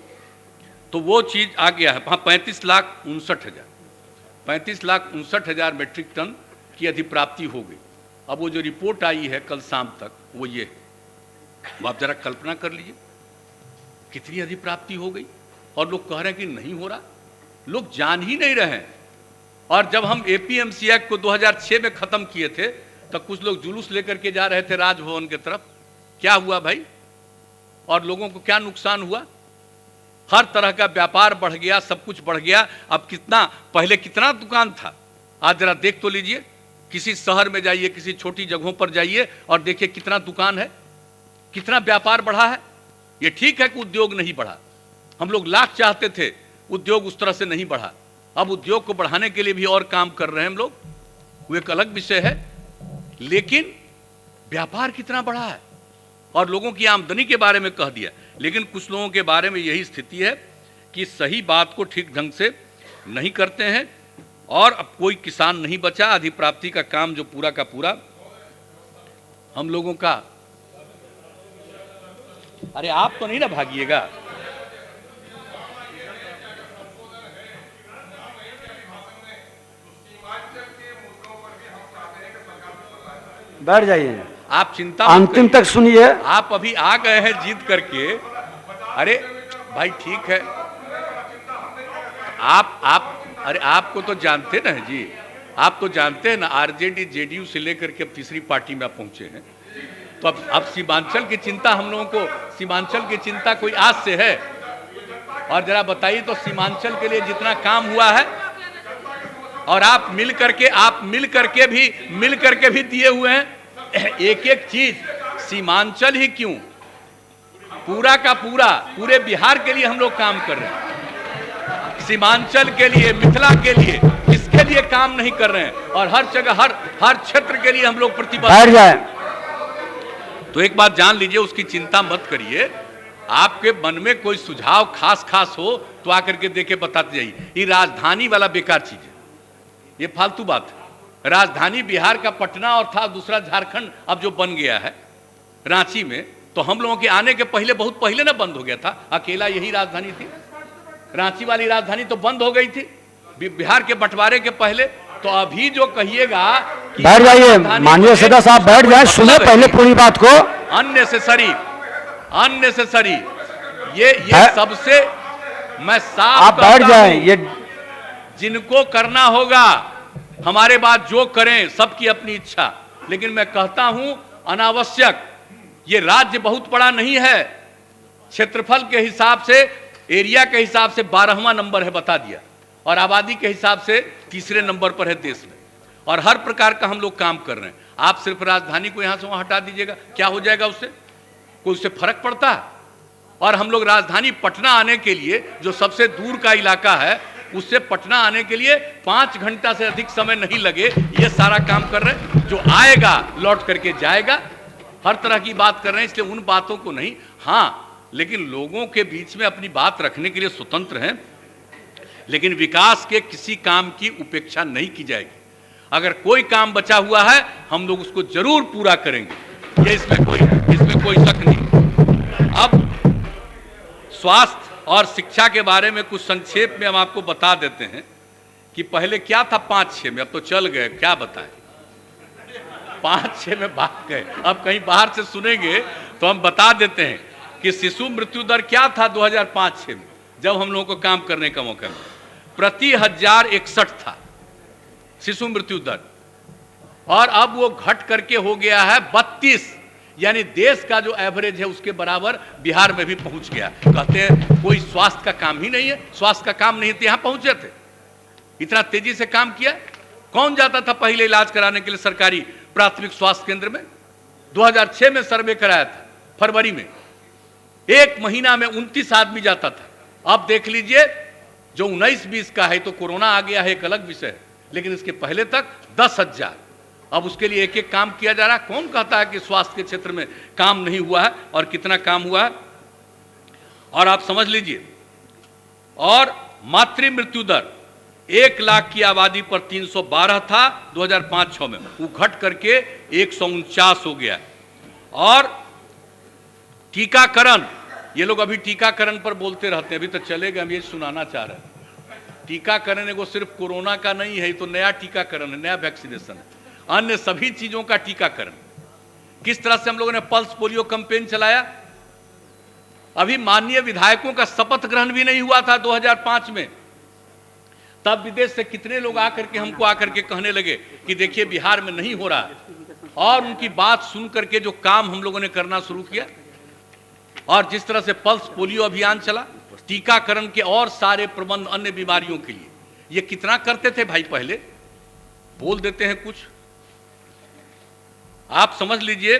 तो वो चीज आ गया है। हाँ, 35,59,000 मेट्रिक टन की अधिप्राप्ति हो गई। अब वो जो रिपोर्ट आई है कल शाम तक, वो ये है। आप जरा कल्पना कर लीजिए कितनी अधिप्राप्ति हो गई। और लोग कह रहे हैं कि नहीं हो रहा, लोग जान ही नहीं रहे हैं। और जब हम एपीएमसी एक्ट को 2006 में खत्म किए थे, तो कुछ लोग जुलूस लेकर के जा रहे थे राजभवन की तरफ। क्या हुआ भाई? और लोगों को क्या नुकसान हुआ? हर तरह का व्यापार बढ़ गया, सब कुछ बढ़ गया। अब कितना, पहले कितना दुकान था, आज जरा देख तो लीजिए। किसी शहर में जाइए, किसी छोटी जगहों पर जाइए और देखिए कितना दुकान है, कितना व्यापार बढ़ा है। ये ठीक है कि उद्योग नहीं बढ़ा, हम लोग लाख चाहते थे, उद्योग उस तरह से नहीं बढ़ा। अब उद्योग को बढ़ाने के लिए भी और काम कर रहे हैं हम लोग, वो एक अलग विषय है। लेकिन व्यापार कितना बढ़ा है और लोगों की आमदनी के बारे में कह दिया। लेकिन कुछ लोगों के बारे में यही स्थिति है कि सही बात को ठीक ढंग से नहीं करते हैं। और अब कोई किसान नहीं बचा। अधिप्राप्ति का काम जो पूरा का पूरा हम लोगों का, अरे आप तो नहीं ना भागिएगा। बैठ जाइए, आप चिंता अंतिम तक सुनिए। आप अभी आ गए हैं जीत करके। अरे भाई ठीक है, आप अरे आपको तो जानते ना जी, आप तो जानते हैं ना, आरजेडी जेडीयू से लेकर के अब तीसरी पार्टी में आप पहुंचे हैं। तो अब सीमांचल की चिंता हम लोगों को, सीमांचल की चिंता कोई आज से है? और जरा बताइए तो, सीमांचल के लिए जितना काम हुआ है, और आप मिल करके भी दिए हुए हैं। एक एक चीज सीमांचल ही क्यों, पूरा का पूरा पूरे बिहार के लिए हम लोग काम कर रहे हैं। सीमांचल के लिए, मिथिला के लिए, इसके लिए काम नहीं कर रहे हैं। और हर जगह, हर क्षेत्र के लिए हम लोग प्रतिबद्ध। बैठ जाए। तो एक बात जान लीजिए, उसकी चिंता मत करिए। आपके मन में कोई सुझाव खास हो तो आकर के देके बताते जाइए। ये राजधानी वाला बेकार चीज है, ये फालतू बात है। राजधानी बिहार का पटना और था, दूसरा झारखंड अब जो बन गया है रांची में, तो हम लोगों के आने के पहले, बहुत पहले ना बंद हो गया था। अकेला यही राजधानी थी, रांची वाली राजधानी तो बंद हो गई थी बिहार के बंटवारे के पहले। तो अभी जो कहिएगा, बैठ जाइए माननीय सदस्य साहब, बैठ जाए, सुने पहले पूरी बात को। अननेसेसरी ये सबसे मैं साफ, आप बैठ जाए। ये जिनको करना होगा हमारे बाद जो करें, सबकी अपनी इच्छा, लेकिन मैं कहता हूं अनावश्यक। ये राज्य बहुत बड़ा नहीं है, क्षेत्रफल के हिसाब से, एरिया के हिसाब से 12वां नंबर है, बता दिया, और आबादी के हिसाब से तीसरे नंबर पर है देश में। और हर प्रकार का हम लोग काम कर रहे हैं। आप सिर्फ राजधानी को यहां से वहां हटा दीजिएगा, क्या हो जाएगा उससे? कोई उससे फर्क पड़ता है? और हम लोग राजधानी पटना आने के लिए, जो सबसे दूर का इलाका है, उससे पटना आने के लिए 5 घंटा से अधिक समय नहीं लगे, ये सारा काम कर रहे हैं। जो आएगा लौट करके जाएगा, हर तरह की बात कर रहे हैं, इसलिए उन बातों को नहीं। हाँ, लेकिन लोगों के बीच में अपनी बात रखने के लिए स्वतंत्र हैं, लेकिन विकास के किसी काम की उपेक्षा नहीं की जाएगी। अगर कोई काम बचा हुआ है, हम लोग उसको जरूर पूरा करेंगे, ये इसमें कोई शक नहीं। अब स्वास्थ्य और शिक्षा के बारे में कुछ संक्षेप में हम आपको बता देते हैं कि पहले क्या था 5-6 में, अब तो चल गए, क्या बताएं। 5-6 में भाग गए, अब कहीं बाहर से सुनेंगे तो हम बता देते हैं कि शिशु मृत्यु दर क्या था 2005-6 में, जब हम लोगों को काम करने का मौका मिला। प्रति 1061 था शिशु मृत्यु दर, और अब वो घट करके हो गया है 32, यानी देश का जो एवरेज है उसके बराबर बिहार में भी पहुंच गया। कहते हैं कोई स्वास्थ्य का काम ही नहीं है, स्वास्थ्य का काम नहीं है तो यहां पहुंचे थे, इतना तेजी से काम किया। कौन जाता था पहले इलाज कराने के लिए सरकारी प्राथमिक स्वास्थ्य केंद्र में? 2006 में सर्वे कराया था, फरवरी में, 1 महीना में 29 आदमी जाता था। अब देख लीजिए, जो 19-20 का है तो कोरोना आ गया है, एक अलग विषय है, लेकिन इसके पहले तक 10,000। अब उसके लिए एक एक काम किया जा रहा है। कौन कहता है कि स्वास्थ्य के क्षेत्र में काम नहीं हुआ है, और कितना काम हुआ है? और आप समझ लीजिए, और मातृ मृत्यु दर 1 लाख की आबादी पर 312 था 2005-6 में, वो घट करके 149 हो गया। और टीकाकरण, ये लोग अभी टीकाकरण पर बोलते रहते हैं, अभी तो चलेगा, हम ये सुनाना चाह रहे हैं। टीकाकरण वो सिर्फ कोरोना का नहीं है, तो नया टीकाकरण है, नया वैक्सीनेशन है, अन्य सभी चीजों का टीकाकरण। किस तरह से हम लोगों ने पल्स पोलियो कैंपेन चलाया। अभी माननीय विधायकों का शपथ ग्रहण भी नहीं हुआ था 2005 में, तब विदेश से कितने लोग आकर के हमको आकर के कहने लगे कि देखिए बिहार में नहीं हो रहा, और उनकी बात सुन करके जो काम हम लोगों ने करना शुरू किया, और जिस तरह से पल्स पोलियो अभियान चला, टीकाकरण के और सारे प्रबंध अन्य बीमारियों के लिए, ये कितना करते थे भाई। पहले बोल देते हैं कुछ, आप समझ लीजिए,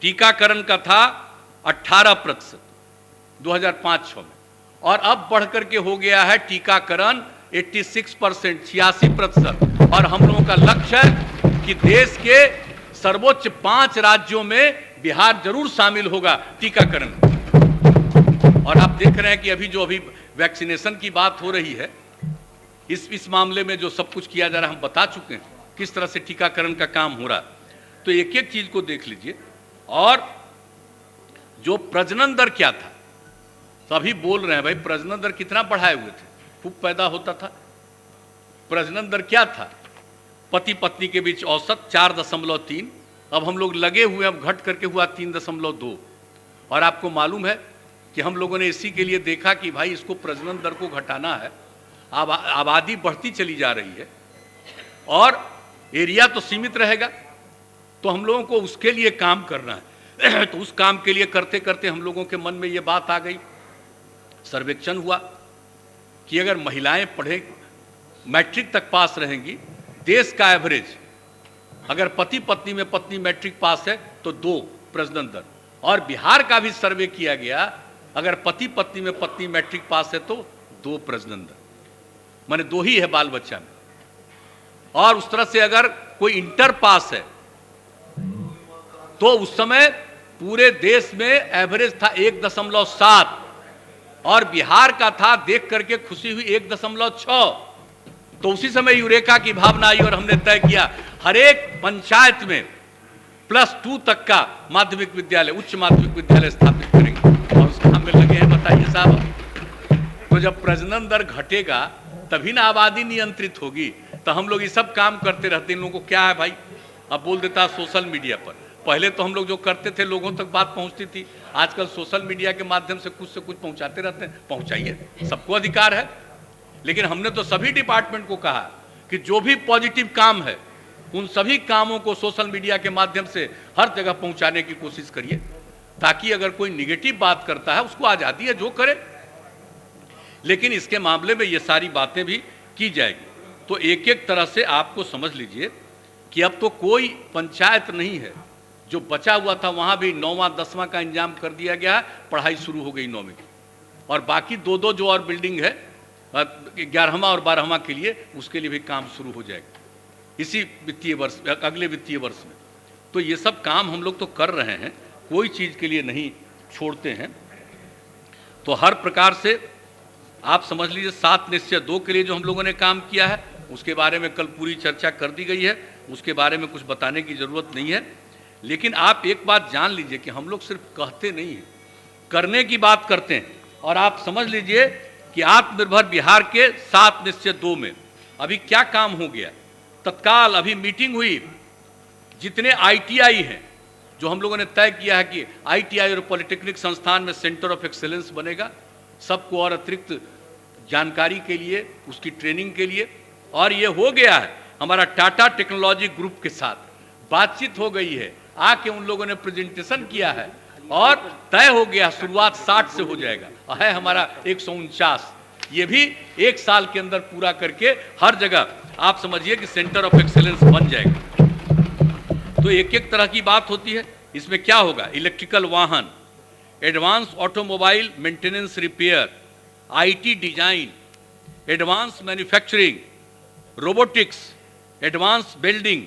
टीकाकरण का था 18% 2005-6 में, और अब बढ़कर के हो गया है टीकाकरण 86%, 86%। और हम लोगों का लक्ष्य है कि देश के सर्वोच्च 5 राज्यों में बिहार जरूर शामिल होगा टीकाकरण। और आप देख रहे हैं कि अभी वैक्सीनेशन की बात हो रही है, इस मामले में जो सब कुछ किया जा रहा है, हम बता चुके हैं किस तरह से टीकाकरण का काम हो रहा है। तो एक एक चीज को देख लीजिए। और जो प्रजनन दर क्या था, सभी बोल रहे हैं भाई प्रजनन दर कितना बढ़ाए हुए थे, खूब पैदा होता था। प्रजनन दर क्या था? पति पत्नी के बीच औसत 4.3, अब हम लोग लगे हुए, अब घट करके हुआ 3.2। और आपको मालूम है कि हम लोगों ने इसी के लिए देखा कि भाई इसको प्रजनन दर को घटाना है, आबादी बढ़ती चली जा रही है और एरिया तो सीमित रहेगा, तो हम लोगों को उसके लिए काम करना है। तो उस काम के लिए करते करते हम लोगों के मन में ये बात आ गई, सर्वेक्षण हुआ कि अगर महिलाएं पढ़े, मैट्रिक तक पास रहेंगी, देश का एवरेज अगर पति पत्नी में पत्नी मैट्रिक पास है तो 2 प्रजनन दर, और बिहार का भी सर्वे किया गया, अगर पति पत्नी में पत्नी मैट्रिक पास है तो 2 प्रजनन दर। माने 2 ही है बाल बच्चा में। और उस तरह से अगर कोई इंटर पास है तो उस समय पूरे देश में एवरेज था 1.7 और बिहार का था, देख करके खुशी हुई 1.6। तो उसी समय यूरेका की भावना आई और हमने तय किया हर एक पंचायत में +2 तक का माध्यमिक विद्यालय, उच्च माध्यमिक विद्यालय स्थापित करेंगे और उस काम में लगे हैं। बताइए साहब, तो जब प्रजनन दर घटेगा तभी ना आबादी नियंत्रित होगी। तो हम लोग ये सब काम करते रहते हैं। इन लोगों को क्या है भाई, अब बोल देता सोशल मीडिया पर। पहले तो हम लोग जो करते थे लोगों तक बात पहुंचती थी, आजकल सोशल मीडिया के माध्यम से कुछ पहुंचाते रहते हैं। पहुंचाइए, सबको अधिकार है। लेकिन हमने तो सभी डिपार्टमेंट को कहा कि जो भी पॉजिटिव काम है उन सभी कामों को सोशल मीडिया के माध्यम से हर जगह पहुंचाने की कोशिश करिए, ताकि अगर कोई निगेटिव बात करता है उसको आज़ादी है, जो करे। लेकिन इसके मामले में ये सारी बातें भी की जाएगी। तो एक एक तरह से आपको समझ लीजिए कि अब तो कोई पंचायत नहीं है जो बचा हुआ था, वहाँ भी 9वां 10वां का इंतजाम कर दिया गया है। पढ़ाई शुरू हो गई 9वीं की, और बाकी 2 जो और बिल्डिंग है 11वां और 12वां के लिए, उसके लिए भी काम शुरू हो जाएगा इसी वित्तीय वर्ष, अगले वित्तीय वर्ष में। तो ये सब काम हम लोग तो कर रहे हैं, कोई चीज़ के लिए नहीं छोड़ते हैं। तो हर प्रकार से आप समझ लीजिए 7 निश्चय 2 के लिए जो हम लोगों ने काम किया है उसके बारे में कल पूरी चर्चा कर दी गई है, उसके बारे में कुछ बताने की ज़रूरत नहीं है। लेकिन आप एक बात जान लीजिए कि हम लोग सिर्फ कहते नहीं हैं, करने की बात करते हैं। और आप समझ लीजिए कि आत्मनिर्भर बिहार के 7 निश्चय 2 में अभी क्या काम हो गया। तत्काल अभी मीटिंग हुई, जितने ITI हैं जो हम लोगों ने तय किया है कि ITI और पॉलिटेक्निक संस्थान में सेंटर ऑफ एक्सेलेंस बनेगा, सबको और अतिरिक्त जानकारी के लिए, उसकी ट्रेनिंग के लिए। और ये हो गया है, हमारा टाटा टेक्नोलॉजी ग्रुप के साथ बातचीत हो गई है, आके उन लोगों ने प्रेजेंटेशन किया है और तय हो गया शुरुआत 60 से हो जाएगा। है हमारा 149, ये भी 1 साल के अंदर पूरा करके हर जगह आप समझिए कि सेंटर ऑफ एक्सेलेंस बन जाएगा। तो एक एक तरह की बात होती है। इसमें क्या होगा, इलेक्ट्रिकल वाहन, advance automobile maintenance repair, IT design, advance manufacturing, robotics, advance building,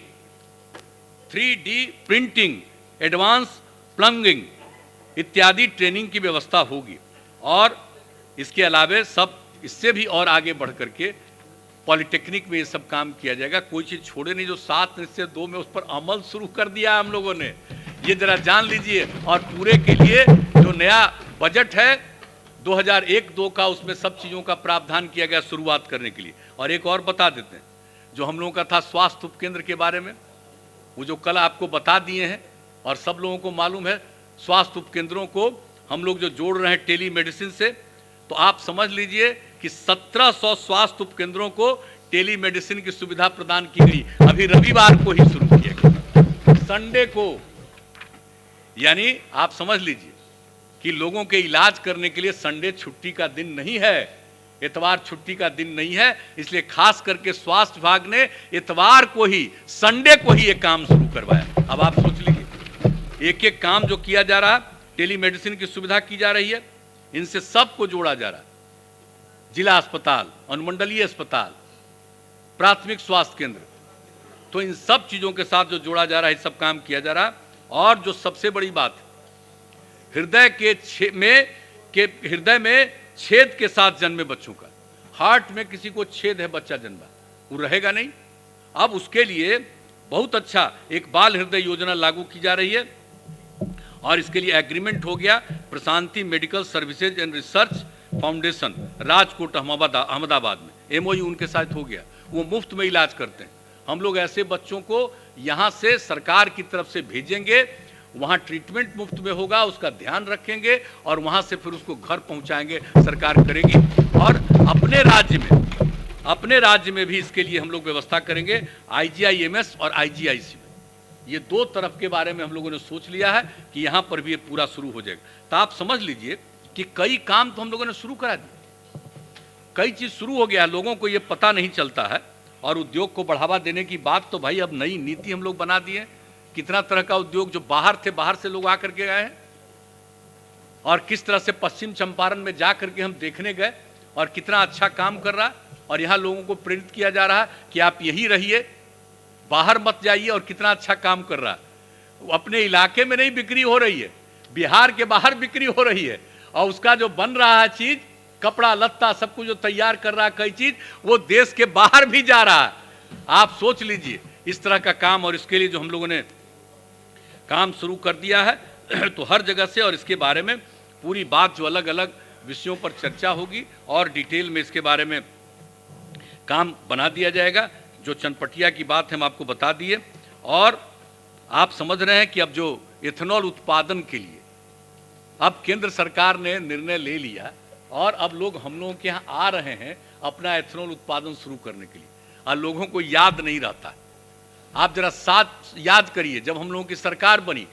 3D printing, advance plumbing इत्यादि ट्रेनिंग की व्यवस्था होगी। और इसके अलावे सब इससे भी और आगे बढ़ करके पॉलिटेक्निक में ये सब काम किया जाएगा। कोई चीज़ छोड़े नहीं। जो 7 निश्चय 2 में उस पर अमल शुरू कर दिया हम लोगों ने, ये जरा जान लीजिए। और पूरे के लिए जो नया बजट है 2001-2 का, उसमें सब चीज़ों का प्रावधान किया गया शुरुआत करने के लिए। और एक और बता देते हैं, जो हम लोगों का था स्वास्थ्य उपकेंद्र के बारे में, वो जो कल आपको बता दिए हैं और सब लोगों को मालूम है, स्वास्थ्य उपकेंद्रों को हम लोग जो जोड़ रहे हैं टेली मेडिसिन से, तो आप समझ लीजिए कि 1700 स्वास्थ्य उपकेंद्रों को टेली मेडिसिन की सुविधा प्रदान की गई। अभी रविवार को ही शुरू किया गया, संडे को। यानी आप समझ लीजिए कि लोगों के इलाज करने के लिए संडे छुट्टी का दिन नहीं है, इतवार छुट्टी का दिन नहीं है। इसलिए खास करके स्वास्थ्य विभाग ने इतवार को ही, संडे को ही ये काम शुरू करवाया। अब आप सोच लीजिए, एक एक काम जो किया जा रहा, टेली मेडिसिन की सुविधा की जा रही है, इनसे सबको जोड़ा जा रहा है। जिला अस्पताल, अनुमंडलीय अस्पताल, प्राथमिक स्वास्थ्य केंद्र, तो इन सब चीज़ों के साथ जो जोड़ा जा रहा है, सब काम किया जा रहा है। और जो सबसे बड़ी बात, हृदय में छेद के साथ जन्मे बच्चों का, हार्ट में किसी को छेद है, बच्चा जन्मा, वो रहेगा नहीं। अब उसके लिए बहुत अच्छा एक बाल हृदय योजना लागू की जा रही है और इसके लिए एग्रीमेंट हो गया Prashanti medical services and research foundation, Rajkot Ahmedabad में MOU उनके साथ हो गया। वो मुफ्त में इलाज करते हैं। हम लोग ऐसे बच्चों को यहाँ से सरकार की तरफ से भेजेंगे, वहाँ ट्रीटमेंट मुफ्त में होगा, उसका ध्यान रखेंगे और वहाँ से फिर उसको घर पहुँचाएंगे, सरकार करेगी। और अपने राज्य में भी इसके लिए हम लोग व्यवस्था करेंगे, IGIMS और IGIC में। ये 2 तरफ के बारे में हम लोगों ने सोच लिया है कि यहाँ पर भी ये पूरा शुरू हो जाएगा। तो आप समझ लीजिए कि कई काम तो हम लोगों ने शुरू करा दिए, कई चीज़ शुरू हो गया, लोगों को ये पता नहीं चलता है। और उद्योग को बढ़ावा देने की बात तो भाई अब नई नीति हम लोग बना दिए। कितना तरह का उद्योग जो बाहर थे, बाहर से लोग आकर के गए हैं, और किस तरह से पश्चिम चंपारण में जा करके हम देखने गए और कितना अच्छा काम कर रहा है। और यहाँ लोगों को प्रेरित किया जा रहा है कि आप यहीं रहिए, बाहर मत जाइए, और कितना अच्छा काम कर रहा है। अपने इलाके में नहीं बिक्री हो रही है, बिहार के बाहर बिक्री हो रही है, और उसका जो बन रहा है चीज, कपड़ा लत्ता सब कुछ जो तैयार कर रहा है कई चीज, वो देश के बाहर भी जा रहा है। आप सोच लीजिए इस तरह का काम, और इसके लिए जो हम लोगों ने काम शुरू कर दिया है तो हर जगह से, और इसके बारे में पूरी बात जो अलग अलग विषयों पर चर्चा होगी और डिटेल में इसके बारे में काम बना दिया जाएगा। जो चनपटिया की बात हम आपको बता दिए, और आप समझ रहे हैं कि अब जो एथेनॉल उत्पादन के लिए अब केंद्र सरकार ने निर्णय ले लिया, और अब लोग हम लोगों के यहाँ आ रहे हैं अपना एथेनॉल उत्पादन शुरू करने के लिए, और लोगों को याद नहीं रहता। आप जरा साथ याद करिए, जब हम लोगों की सरकार बनी,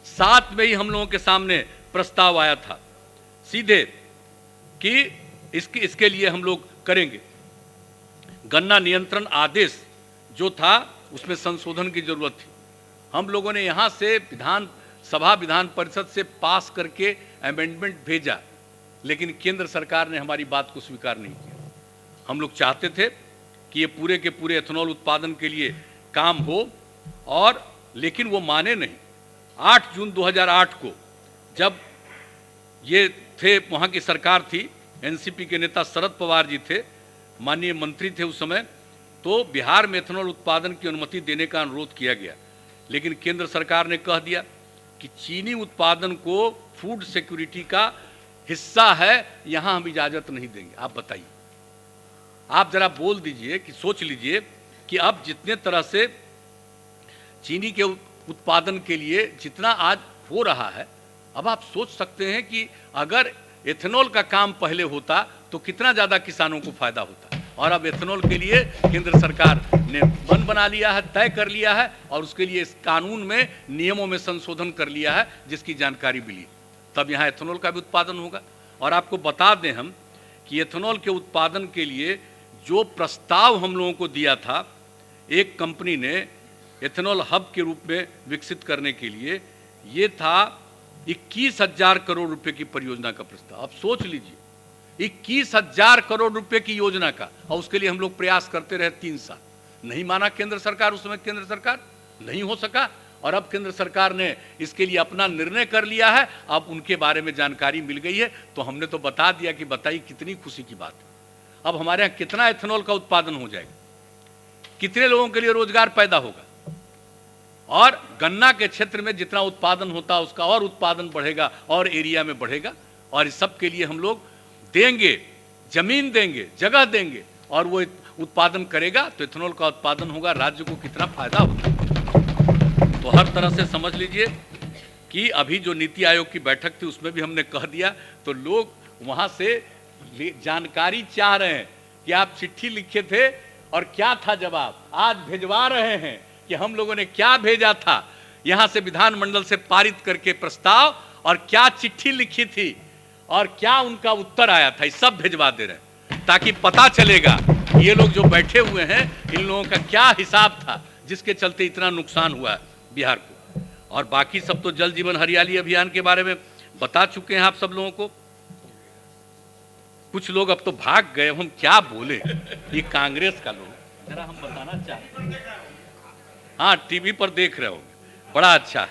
7 में ही हम लोगों के सामने प्रस्ताव आया था सीधे कि इसके लिए हम लोग करेंगे। गन्ना नियंत्रण आदेश जो था उसमें संशोधन की जरूरत थी। हम लोगों ने यहाँ से विधान परिषद से पास करके अमेंडमेंट भेजा, लेकिन केंद्र सरकार ने हमारी बात को स्वीकार नहीं किया। हम लोग चाहते थे कि ये पूरे के पूरे एथेनॉल उत्पादन के लिए काम हो, और लेकिन वो माने नहीं। 8 जून 2008 को जब ये थे, वहाँ की सरकार थी, एनसीपी के नेता शरद पवार जी थे, माननीय मंत्री थे उस समय, तो बिहार में एथेनॉल उत्पादन की अनुमति देने का अनुरोध किया गया, लेकिन केंद्र सरकार ने कह दिया कि चीनी उत्पादन को फूड सिक्योरिटी का हिस्सा है, यहाँ हम इजाज़त नहीं देंगे। आप बताइए, आप जरा बोल दीजिए कि सोच लीजिए कि अब जितने तरह से चीनी के उत्पादन के लिए जितना आज हो रहा है, अब आप सोच सकते हैं कि अगर एथेनॉल का काम पहले होता तो कितना ज़्यादा किसानों को फायदा होता। और अब एथेनॉल के लिए केंद्र सरकार ने मन बना लिया है, तय कर लिया है, और उसके लिए इस कानून में नियमों में संशोधन कर लिया है, जिसकी जानकारी मिली। तब यहाँ एथेनॉल का भी उत्पादन होगा। और आपको बता दें हम कि एथेनॉल के उत्पादन के लिए जो प्रस्ताव हम लोगों को दिया था, एक कंपनी ने एथेनॉल हब के रूप में विकसित करने के लिए, ये था 21,000 करोड़ रुपए की परियोजना का प्रस्ताव। अब सोच लीजिए, 21,000 करोड़ रुपए की योजना का, और उसके लिए हम लोग प्रयास करते रहे 3 साल। नहीं माना केंद्र सरकार, उस समय केंद्र सरकार नहीं हो सका, और अब केंद्र सरकार ने इसके लिए अपना निर्णय कर लिया है। अब उनके बारे में जानकारी मिल गई है, तो हमने तो बता दिया कि बताइए कितनी खुशी की बात है। अब हमारे यहाँ कितना एथेनॉल का उत्पादन हो जाएगा, कितने लोगों के लिए रोजगार पैदा होगा, और गन्ना के क्षेत्र में जितना उत्पादन होता उसका और उत्पादन बढ़ेगा और एरिया में बढ़ेगा। और इस सब के लिए हम लोग देंगे, जमीन देंगे, जगह देंगे, और वो उत्पादन करेगा तो एथेनॉल का उत्पादन होगा, राज्य को कितना फायदा होगा। तो हर तरह से समझ लीजिए कि अभी जो नीति आयोग की बैठक थी उसमें भी हमने कह दिया, तो लोग वहाँ से जानकारी चाह रहे हैं कि आप चिट्ठी लिखे थे और क्या था जवाब, आज भिजवा रहे हैं कि हम लोगों ने क्या भेजा था यहाँ से विधानमंडल से पारित करके प्रस्ताव, और क्या चिट्ठी लिखी थी और क्या उनका उत्तर आया था, ये सब भिजवा दे रहे हैं, ताकि पता चलेगा ये लोग जो बैठे हुए हैं इन लोगों का क्या हिसाब था, जिसके चलते इतना नुकसान हुआ है बिहार को। और बाकी सब तो जल जीवन हरियाली अभियान के बारे में बता चुके हैं आप सब लोगों को। कुछ लोग अब तो भाग गए, हम क्या बोले, ये कांग्रेस का लोग, जरा हम बताना चाहते हैं। हाँ, टीवी पर देख रहे होंगे, बड़ा अच्छा।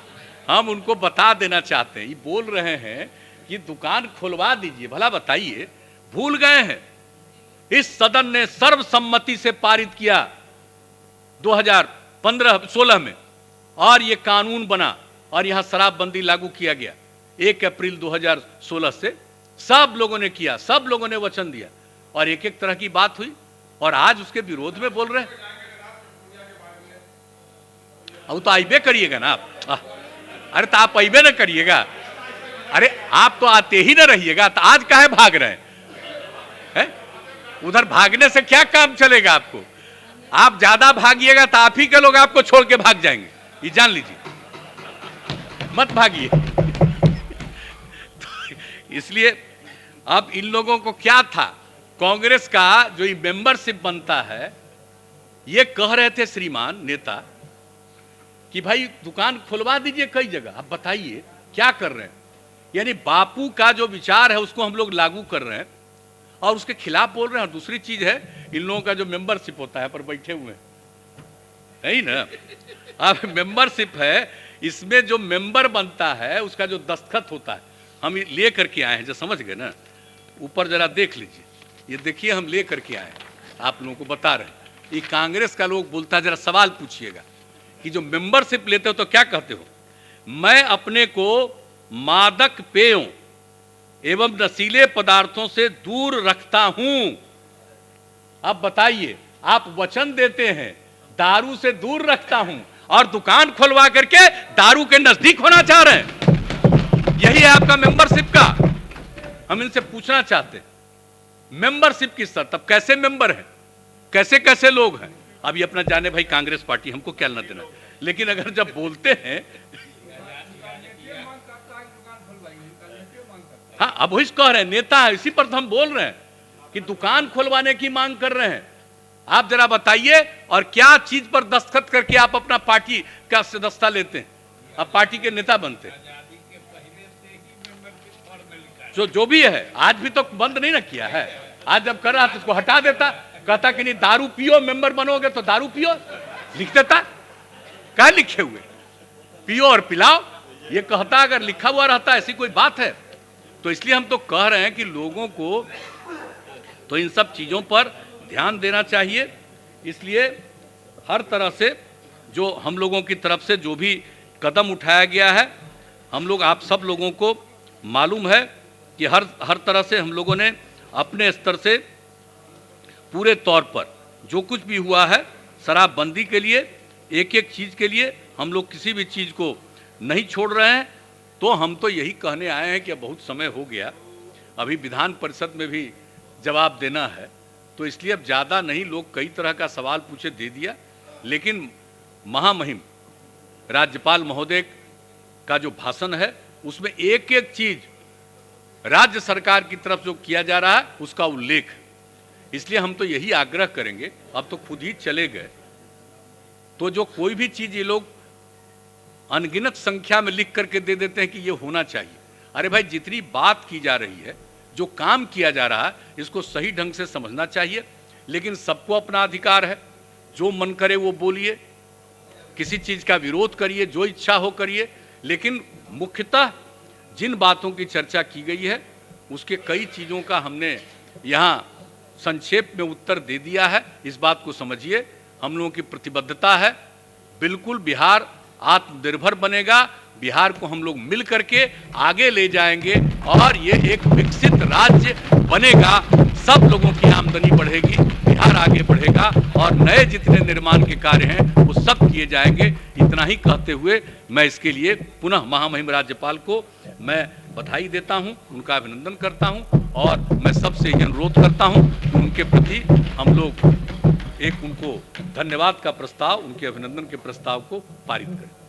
हम उनको बता देना चाहते हैं, ये बोल रहे हैं कि दुकान खुलवा दीजिए। भला बताइए, भूल गए हैं इस सदन ने सर्वसम्मति से पारित किया 2015-16 में, और ये कानून बना और यहां शराबबंदी लागू किया गया 1 अप्रैल 2016 से। सब लोगों ने किया, सब लोगों ने वचन दिया, और एक एक तरह की बात हुई, और आज उसके विरोध में बोल रहे हैं। अब तो आइबे करिएगा ना आप, अरे तो आप आइबे ना करिएगा, अरे आप तो आते ही ना रहिएगा, तो आज काहे भाग रहे हैं? उधर भागने से क्या काम चलेगा आपको? आप ज्यादा भागिएगा तो आप ही के लोग आपको छोड़ के भाग जाएंगे, ये जान लीजिए, मत भागिए। तो इसलिए अब इन लोगों को क्या था, कांग्रेस का जो ये मेंबरशिप बनता है, ये कह रहे थे श्रीमान नेता कि भाई दुकान खुलवा दीजिए कई जगह। अब बताइए क्या कर रहे हैं, यानी बापू का जो विचार है उसको हम लोग लागू कर रहे हैं, और उसके खिलाफ बोल रहे हैं। और दूसरी चीज है, इन लोगों का जो मेंबरशिप होता है पर बैठे हुए हैं, है ही ना। अब मेंबरशिप है, इसमें जो मेंबर बनता है उसका जो दस्तखत होता है, हम ले करके आए हैं, जो समझ गए ना। ऊपर जरा देख लीजिए, ये देखिए हम ले करके आए हैं, आप लोगों को बता रहे हैं। ये कांग्रेस का लोग बोलता है, जरा सवाल पूछिएगा कि जो मेंबरशिप लेते हो तो क्या कहते हो? मैं अपने को मादक पेयों एवं नशीले पदार्थों से दूर रखता हूं। अब बताइए, आप वचन देते हैं दारू से दूर रखता हूं, और दुकान खुलवा करके दारू के नजदीक होना चाह रहे हैं। यही है आपका मेंबरशिप का। हम इनसे पूछना चाहते हैं, मेंबरशिप की शर्त, अब कैसे मेंबर हैं, कैसे कैसे लोग हैं। अब ये अपना जाने भाई कांग्रेस पार्टी, हमको क्या लेना देना। लेकिन अगर जब बोलते हैं, हाँ अब वही कह रहे हैं, नेता है, इसी पर तो हम बोल रहे हैं कि दुकान खुलवाने की मांग कर रहे हैं। आप जरा बताइए, और क्या चीज पर दस्तखत करके आप अपना पार्टी का सदस्यता लेते हैं, आप पार्टी के नेता बनते हैं? जो भी है, आज भी तो बंद नहीं ना किया है। आज जब कर रहा तो उसको हटा देता, कहता कि नहीं दारू पियो, मेंबर बनोगे तो दारू पियो, लिख देता। क्या लिखे हुए, पियो और पिलाओ, ये कहता। अगर लिखा हुआ रहता ऐसी कोई बात है? तो इसलिए हम तो कह रहे हैं कि लोगों को तो इन सब चीजों पर ध्यान देना चाहिए। इसलिए हर तरह से जो हम लोगों की तरफ से जो भी कदम उठाया गया है, हम लोग, आप सब लोगों को मालूम है कि हर तरह से हम लोगों ने अपने स्तर से पूरे तौर पर जो कुछ भी हुआ है शराबबंदी के लिए, एक एक चीज़ के लिए हम लोग किसी भी चीज़ को नहीं छोड़ रहे हैं। तो हम तो यही कहने आए हैं कि अब बहुत समय हो गया, अभी विधान परिषद में भी जवाब देना है, तो इसलिए अब ज़्यादा नहीं, लोग कई तरह का सवाल पूछे, दे दिया। लेकिन महामहिम राज्यपाल महोदय का जो भाषण है उसमें एक एक चीज़ राज्य सरकार की तरफ जो किया जा रहा है उसका उल्लेख। इसलिए हम तो यही आग्रह करेंगे, अब तो खुद ही चले गए, तो जो कोई भी चीज़ ये लोग अनगिनत संख्या में लिख करके दे देते हैं कि ये होना चाहिए। अरे भाई, जितनी बात की जा रही है, जो काम किया जा रहा है, इसको सही ढंग से समझना चाहिए। लेकिन सबको अपना अधिकार है, जो मन करे वो बोलिए, किसी चीज़ का विरोध करिए, जो इच्छा हो करिए। लेकिन मुख्यतः जिन बातों की चर्चा की गई है उसके कई चीज़ों का हमने यहाँ संक्षेप में उत्तर दे दिया है। इस बात को समझिए, हम लोगों की प्रतिबद्धता है, बिल्कुल बिहार आत्मनिर्भर बनेगा, बिहार को हम लोग मिल करके आगे ले जाएंगे और ये एक विकसित राज्य बनेगा। सब लोगों की आमदनी बढ़ेगी, बिहार आगे बढ़ेगा और नए जितने निर्माण के कार्य हैं वो सब किए जाएंगे। इतना ही कहते हुए मैं इसके लिए पुनः महामहिम राज्यपाल को मैं बधाई देता हूं, उनका अभिनंदन करता हूं और मैं सबसे ये अनुरोध करता हूं कि उनके प्रति हम लोग एक उनको धन्यवाद का प्रस्ताव, उनके अभिनंदन के प्रस्ताव को पारित करें।